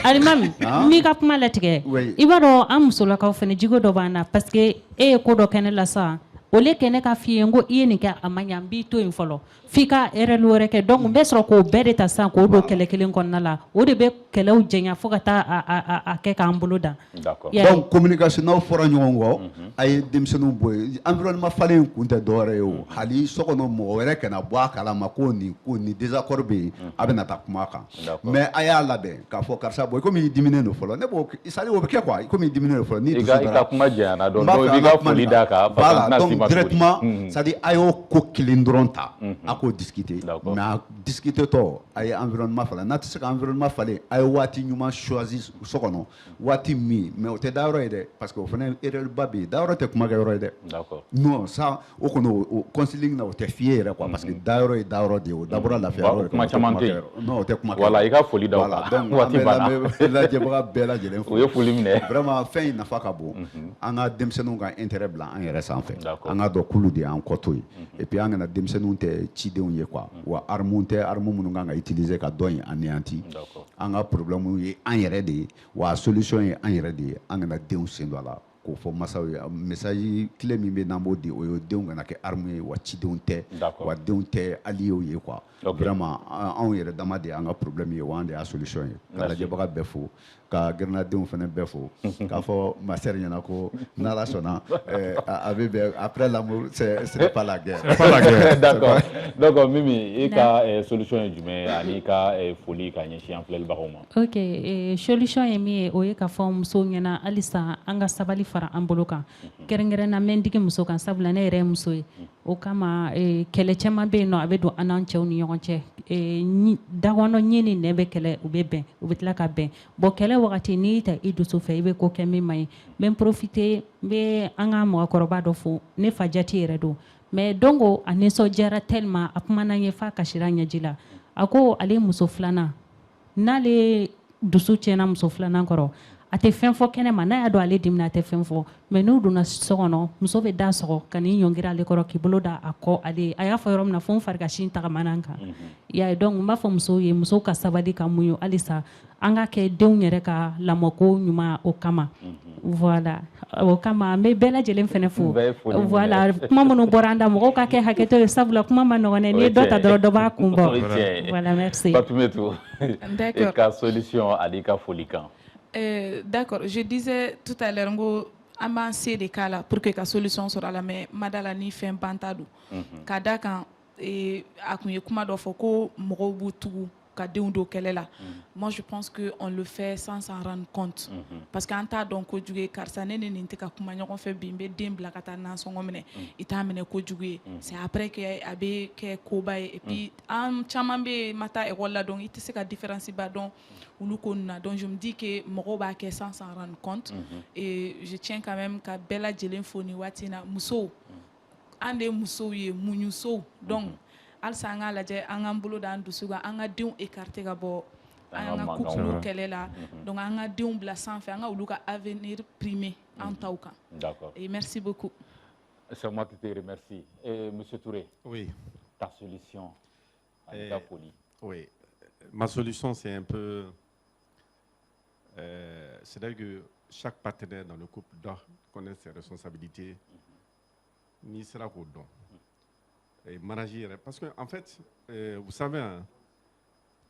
Alimami n'i ka kuma latigɛ i b'a dɔn an musolakaw fana jigo dɔ b'an na parce que e ye ko dɔ kɛ ne la sa o le kɛ ne ka f'i ye n ko i ye nin kɛ a ma ɲɛ n b'i to yen fɔlɔ f'i ka erreur wɛrɛ kɛ donc n bɛ sɔrɔ k'o bɛɛ de ta sisan k'o don kɛlɛ kelen kɔnɔna la o de bɛ kɛlɛw jɛnya fo ka taa a kɛ k'an bolo dan. donc communication n'aw fɔra ɲɔgɔn kɔ a ye denmisɛnninw bɔ yen environnement falen in kun tɛ dɔwɛrɛ ye o hali so kɔnɔ mɔgɔ wɛrɛ kana bɔ a kalama ko nin désaccord bɛ yen a bɛna taa kuma a kan mais a y'a labɛn k'a fɔ karisa bɔ i komi i diminen don fɔlɔ ne b'o c'est à dire o bɛ kɛ quoi i komi i diminen don fɔlɔ n'i dusu dara i ka kuma jɛnyana donc i ka foli d'a kan voilà donc directement c'est à dire a y'o ko kelen dɔrɔn ta a k'o discuter mais a discuter tɔ a ye environnement falen n'a tɛ se ka environnement falen a ye waati ɲuman choisir so kɔnɔ waati min mais o tɛ da yɔrɔ ye dɛ parce que o fana erreur ba bɛ yen da yɔrɔ tɛ kuma kɛ yɔrɔ ye dɛ non ça o kɔni o counseling na o tɛ f'i ye yɛrɛ quoi parce que da yɔrɔ ye da yɔrɔ de ye o dabɔra lafiya yɔrɔ de kuma caman tɛ yen non o tɛ kuma kɛ voilà i ka foli d'aw kan waati banna donc an bɛ lajɛbaga bɛɛ lajɛlen fo o ye foli minɛ vraiment fɛn in nafa ka bon an ka denmisɛnninw ka intérêt bila an yɛrɛ sanfɛ an ka dɔn kulu de y'an kɔ to ye et puis an kana denmisɛnninw tɛ cidenw ye quoi wa arme tɛ arme minnu kan ka utiliser ka dɔn in anéanti an ka problème ye an yɛrɛ de ye wa solution ye an yɛrɛ de ye an kana denw sen don a la k'o fɔ masaw ye message clé min bɛ n'an b'o di o ye denw kana kɛ arme ye wa cidenw tɛ wa denw tɛ alliés ye quoi vraiment anw yɛrɛ dama de y'an ka problème ye wa an de y'a solution ye ka lajɛbaga bɛɛ fo ka gɛrɛnadenw fana bɛɛ fo k'a fɔ ma sœur ɲɛna ko n'Ala sɔnna a bɛ bɛn après l'amour ce n'est pas la guerre. d'accord donc Mimi i ka solution ye jumɛn ani i ka foli ka ɲɛsin an filɛlibagaw ma. ok solution ye min ye o ye k'a fɔ musow ɲɛna halisa an ka sabali fara an bolo kan kɛrɛnkɛrɛnna n bɛ n digi muso kan sabula ne yɛrɛ ye muso ye o kama kɛlɛ caman bɛ yen nɔ a bɛ don an n'an cɛw ni ɲɔgɔn cɛ dakɔnɔ ɲɛ ni nɛ bɛ kɛlɛ u bɛ bɛn u bɛ tila ka bɛn bon kɛlɛ wagati n'i ta i dusu fɛ i bɛ ko kɛ min ma ɲi n bɛ n profiter n bɛ an ka mɔgɔkɔrɔba dɔ fo ne fa jati yɛrɛ don mais donc a nisɔndiyara tellement a kumana n ye f'a kasira ɲɛji la a ko ale muso filanan n'ale dusu tiɲɛna muso filanan kɔrɔ a tɛ fɛn fɔ kɛnɛ ma n'a y'a dɔn ale dimina a tɛ fɛn fɔ mais n'u donna so kɔnɔ muso bɛ da sɔgɔ ka n'i ɲɔngira ale kɔrɔ k'i bolo da a kɔ ale a y'a fɔ yɔrɔ min na fo n fari ka sin tagamana n kan y'a ye donc n b'a fɔ musow ye musow ka sabali ka muɲu halisa an ka kɛ denw yɛrɛ ka lamɔko ɲuman o kama voilà o kama an bɛ bɛɛ lajɛlen fɛnɛ fo voilà kuma minnu bɔra an da mɔgɔw ka kɛ hakɛto ye sabula kuma ma nɔgɔn dɛ n'i ye dɔ ta dɔrɔn dɔ b'a kun bɔ voilà merci Fatoumata et ka solution ani ka foli kan d'accord je disais tout à l'heure ngo an b'an se de k'a la pour que ka solution sɔrɔ a la mais madala ni fɛn banta don ka da kan a kun ye kuma dɔ fɔ ko mɔgɔw b'u tugu ka denw don kɛlɛ la moi je pense que on le fait sans s'en rendre compte parce que an t'a dɔn kojugu ye karisa ne ni nin tɛ ka kuma ɲɔgɔn fɛ bi n bɛ den bila ka taa nansɔngɔ minɛ i t'a minɛ kojugu ye c'est après que a bɛ kɛ koba ye et puis an caman bɛ yen ma taa école la donc i tɛ se ka différence ba dɔn olu ko ninnu na donc je me dis que mɔgɔw b'a kɛ sans s'en rendre compte et je tiens quand même ka bɛɛ lajɛlen fo nin waati in na musow an de ye musow ye muɲusow donc halisa an k'a lajɛ an k'an bolo da an dusu kan an ka denw écarté ka bɔ an ka couple kɛlɛ la donc an ka denw bila sanfɛ an ka olu ka avenir primé an taw kan d'accord et merci beaucoup c'est moi qui te remercie et monsieur Touré oui ta solution à ta folie oui ma solution c'est un peu c'est-à-dire que chaque partenaire dans le couple doit connaître ses responsabilités ni sera qu'au don et manager parce que en fait vous savez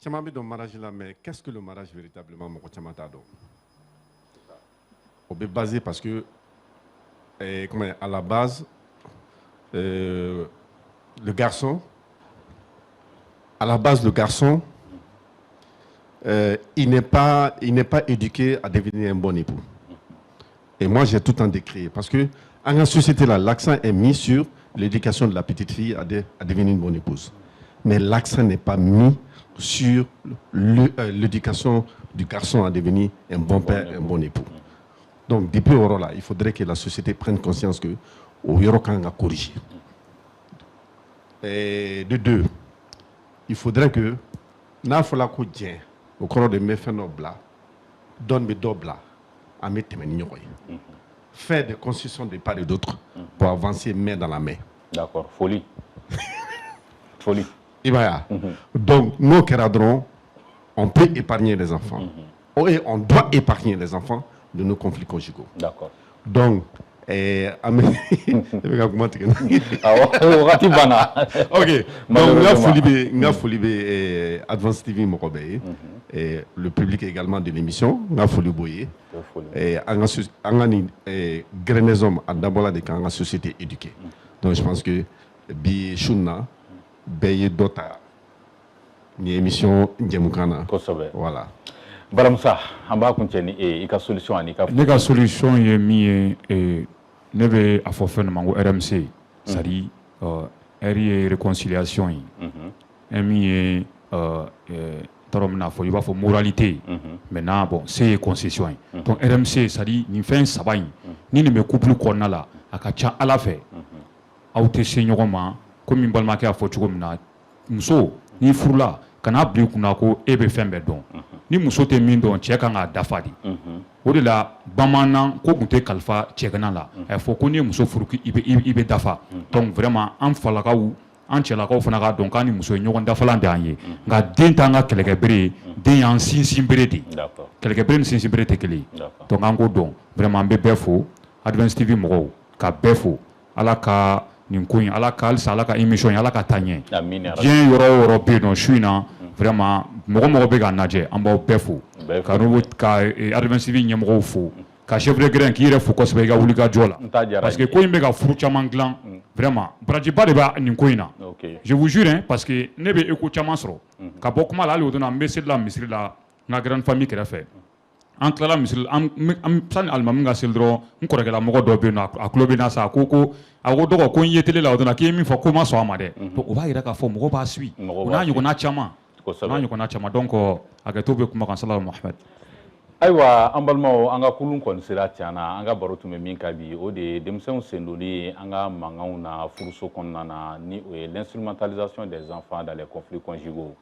caman bɛ don mariage là mais qu'est-ce que le mariage véritablement mɔgɔ caman t'a dɔn o bɛ basé parce que comment à la base le garçon il n'est pas éduqué à devenir un bon époux et moi j'ai tout le temps décrié parce que dans la société là l'accent est mis sur l'éducation de la petite fille à devenir une bonne épouse. Mais l'accent n'est pas mis sur l'éducation du garçon à devenir un bon père, un bon époux. Donc, depuis là, il faudrait que la société prenne conscience que au Yorokan a corrigé. Et de deux, il faudrait que n'a fallu que Dieu, au cours de mes faits bla, donne mes dobla à mes témoignages. Faire des concessions de part et d'autre pour avancer main dans la main. D'accord, folie. Folie. Donc, nos cadrons, on peut épargner les enfants. Et on doit épargner les enfants de nos conflits conjugaux. D'accord. Donc, ok. Donc, nous avons Advance TV Mokobé, le public également de l'émission, nous avons Boye, et nous avons Grenezom à Dabola de la société éduquée. Donc, je pense que Bi Shuna, Beye Dota, une émission Djemukana. Voilà. Baramoussa, on va continuer et il y a solution à la solution est mise et ne veut à faire RMC, c'est-à-dire réconciliation. Et mise il va faire moralité. Maintenant bon, c'est concession. Donc RMC, c'est-à-dire ni fait un sabbat, ni ne me couple qu'on a là, à kacha à la fait. Aute seigneurement, comme une balle marquée à Fortuna, muso ni furla, kana bli kunako ebe fembe don. Ni muso te min don cɛ kan ka dafa de o de la bamanan ko kun tɛ kalifa cɛgana la a fɔ ko ni muso furu i bɛ dafa donc vraiment an falakaw an cɛlakaw fana ka dɔn k'an ni muso ye ɲɔgɔn dafalan de y'an ye nka den t'an ka kɛlɛkɛbere ye den y'an sinsinbere de kɛlɛkɛbere ni sinsinbere tɛ kelen ye donc an k'o dɔn vraiment an bɛ bɛɛ fo Advance TV mɔgɔw ka bɛɛ fo ala ka nin ko in ala ka halisa ala ka émission in ala ka taa ɲɛ diɲɛ yɔrɔ o yɔrɔ bɛ yen nɔ su in na vraiment mɔgɔ bɛ ka najɛ an b'aw bɛɛ fo ka Advance TV ɲɛmɔgɔw fo ka chef de grain k'i yɛrɛ fo kosɛbɛ i ka wuli ka jɔ la parce que ko in bɛ ka furu caman dilan vraiment barajiba de bɛ nin ko in na je vous jure parce que ne bɛ écho caman sɔrɔ ka bɔ kuma la hali o don n bɛ seli la misiri la n ka grande famille kɛrɛfɛ an tilala misiri sani alimami ka seli dɔrɔn n kɔrɔkɛla mɔgɔ dɔ bɛ yen nɔ a tulo bɛ n na sa a ko dɔgɔ ko n ye télé la o don k'i ye min fɔ ko ma sɔn a ma dɛ o b'a jira k'a fɔ mɔgɔ b'a suit o n'a ɲɔgɔnna caman. Donc a ka to bɛ kuma kan Salamu Mohamed. Ayiwa an balimaw an ka kulun kɔni sera tiɲana an ka baro tun bɛ min ka bi o de ye denmisɛnw sen donni an ka mankanw na furuso kɔnɔna na ni o ye l'instrumentalisation des enfants dans les conflits conjugaux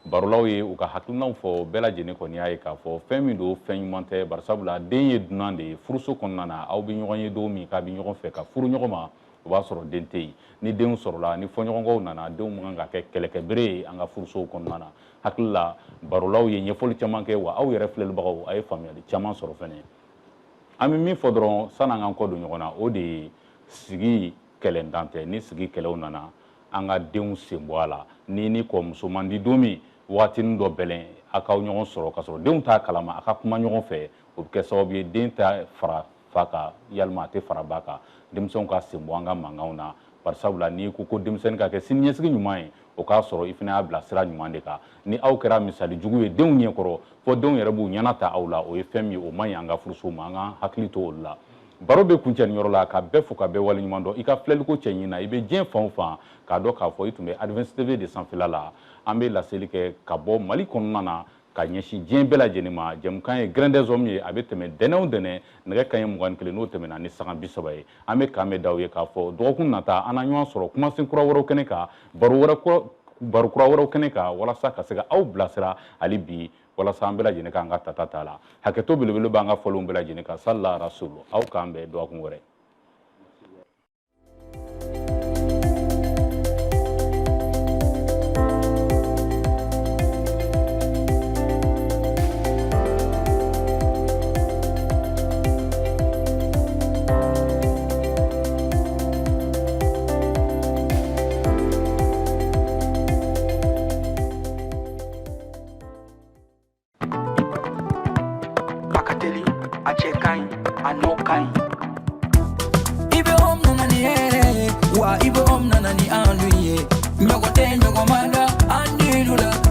barolaw ye u ka hakilinaw fɔ bɛɛ lajɛlen kɔni y'a ye k'a fɔ fɛn min don fɛn ɲuman tɛ barisabula den ye dunan de ye furuso kɔnɔna na aw bɛ ɲɔgɔn ye don min k'a bɛ ɲɔgɔn fɛ ka furu ɲɔgɔn ma o b'a sɔrɔ den tɛ yen ni denw sɔrɔla ni fɔɲɔgɔnkɔw nana denw man ka kɛ kɛlɛkɛbere ye an ka furusow kɔnɔna na hakili la barolaw ye ɲɛfɔli caman kɛ wa aw yɛrɛ filɛlibagaw a ye faamuyali caman sɔrɔ fɛnɛ an bɛ min fɔ dɔrɔn san'an k'an kɔ don ɲɔgɔn na o de ye sigi kɛlɛ dan tɛ ni sigi kɛlɛw nana an ka denw sen bɔ a la ni kɔmuso man di don min waatinin dɔ bɛlɛn a k'aw ɲɔgɔn sɔrɔ k'a sɔrɔ denw t'a kalama a ka kuma ɲɔgɔn fɛ o bɛ kɛ sababu ye den tɛ fara fa kan yalima a tɛ fara ba kan denmisɛnw ka sen bɔ an ka mankanw na barisabula n'i ko ko denmisɛnnin ka kɛ siniɲɛsigi ɲuman ye o k'a sɔrɔ i fana y'a bila sira ɲuman de kan ni aw kɛra misali jugu ye denw ɲɛkɔrɔ fɔ denw yɛrɛ b'u ɲɛna ta aw la o ye fɛn min ye o man ɲi an ka furusow ma an ka hakili to olu la baro bɛ kuncɛni yɔrɔ la ka bɛɛ fo ka bɛɛ waleɲuman dɔn i ka filɛliko cɛ ɲin na i bɛ diɲɛ fan o fan k'a dɔn k'a fɔ i tun bɛ Advance TV de sanfɛla la an bɛ laseli kɛ ka bɔ Mali kɔnɔna na ka ɲɛsin diɲɛ bɛɛ lajɛlen ma jɛmukan ye Grain des Hommes ye a bɛ tɛmɛ dɛnɛ o dɛnɛ nɛgɛ kanɲɛ 21 n'o tɛmɛna ni saga 30 ye an bɛ kan bɛ d'aw ye k'a fɔ dɔgɔkun nata an na ɲɔgɔn sɔrɔ kumasen kura wɛrɛw kɛnɛ kan baro kura wɛrɛw kɛnɛ kan walasa ka se ka aw bilasira hali bi walasa an bɛɛ lajɛlen k'an ka tata t'a la hakɛto belebele b'an ka fɔlenw bɛɛ lajɛlen kan salila rasulu aw k'an bɛn dɔgɔkun wɛrɛ.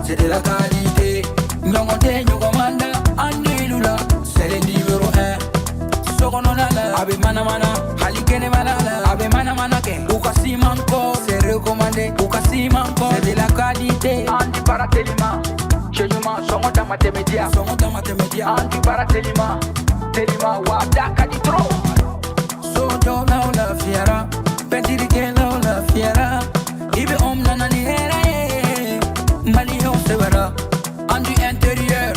C'est de la qualité. Nyongote nyongomanda anilula. C'est le numéro 1. Sokononala abe mana mana halikene malala abe mana mana ken ukasi manko c'est recommandé ukasi manko c'est de la qualité. Anti paratelima chejuma songoda matemedia anti paratelima telima wadaka di tro sojo na la fiera pentiri ke la fiera ibe omna ni era Malion severa andu intérieur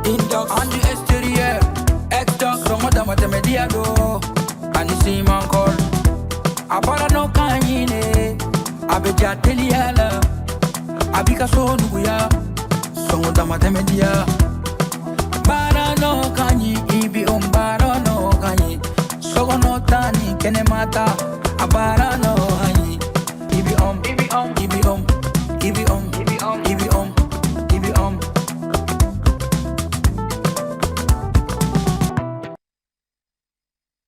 indox andu extérieur exdox songoda matemedia do anisi mankol apara no kanyine abeja teliala abika sonuya songoda matemedia bara no kanyi ibi ombaro no kanyi sogono tani kene mata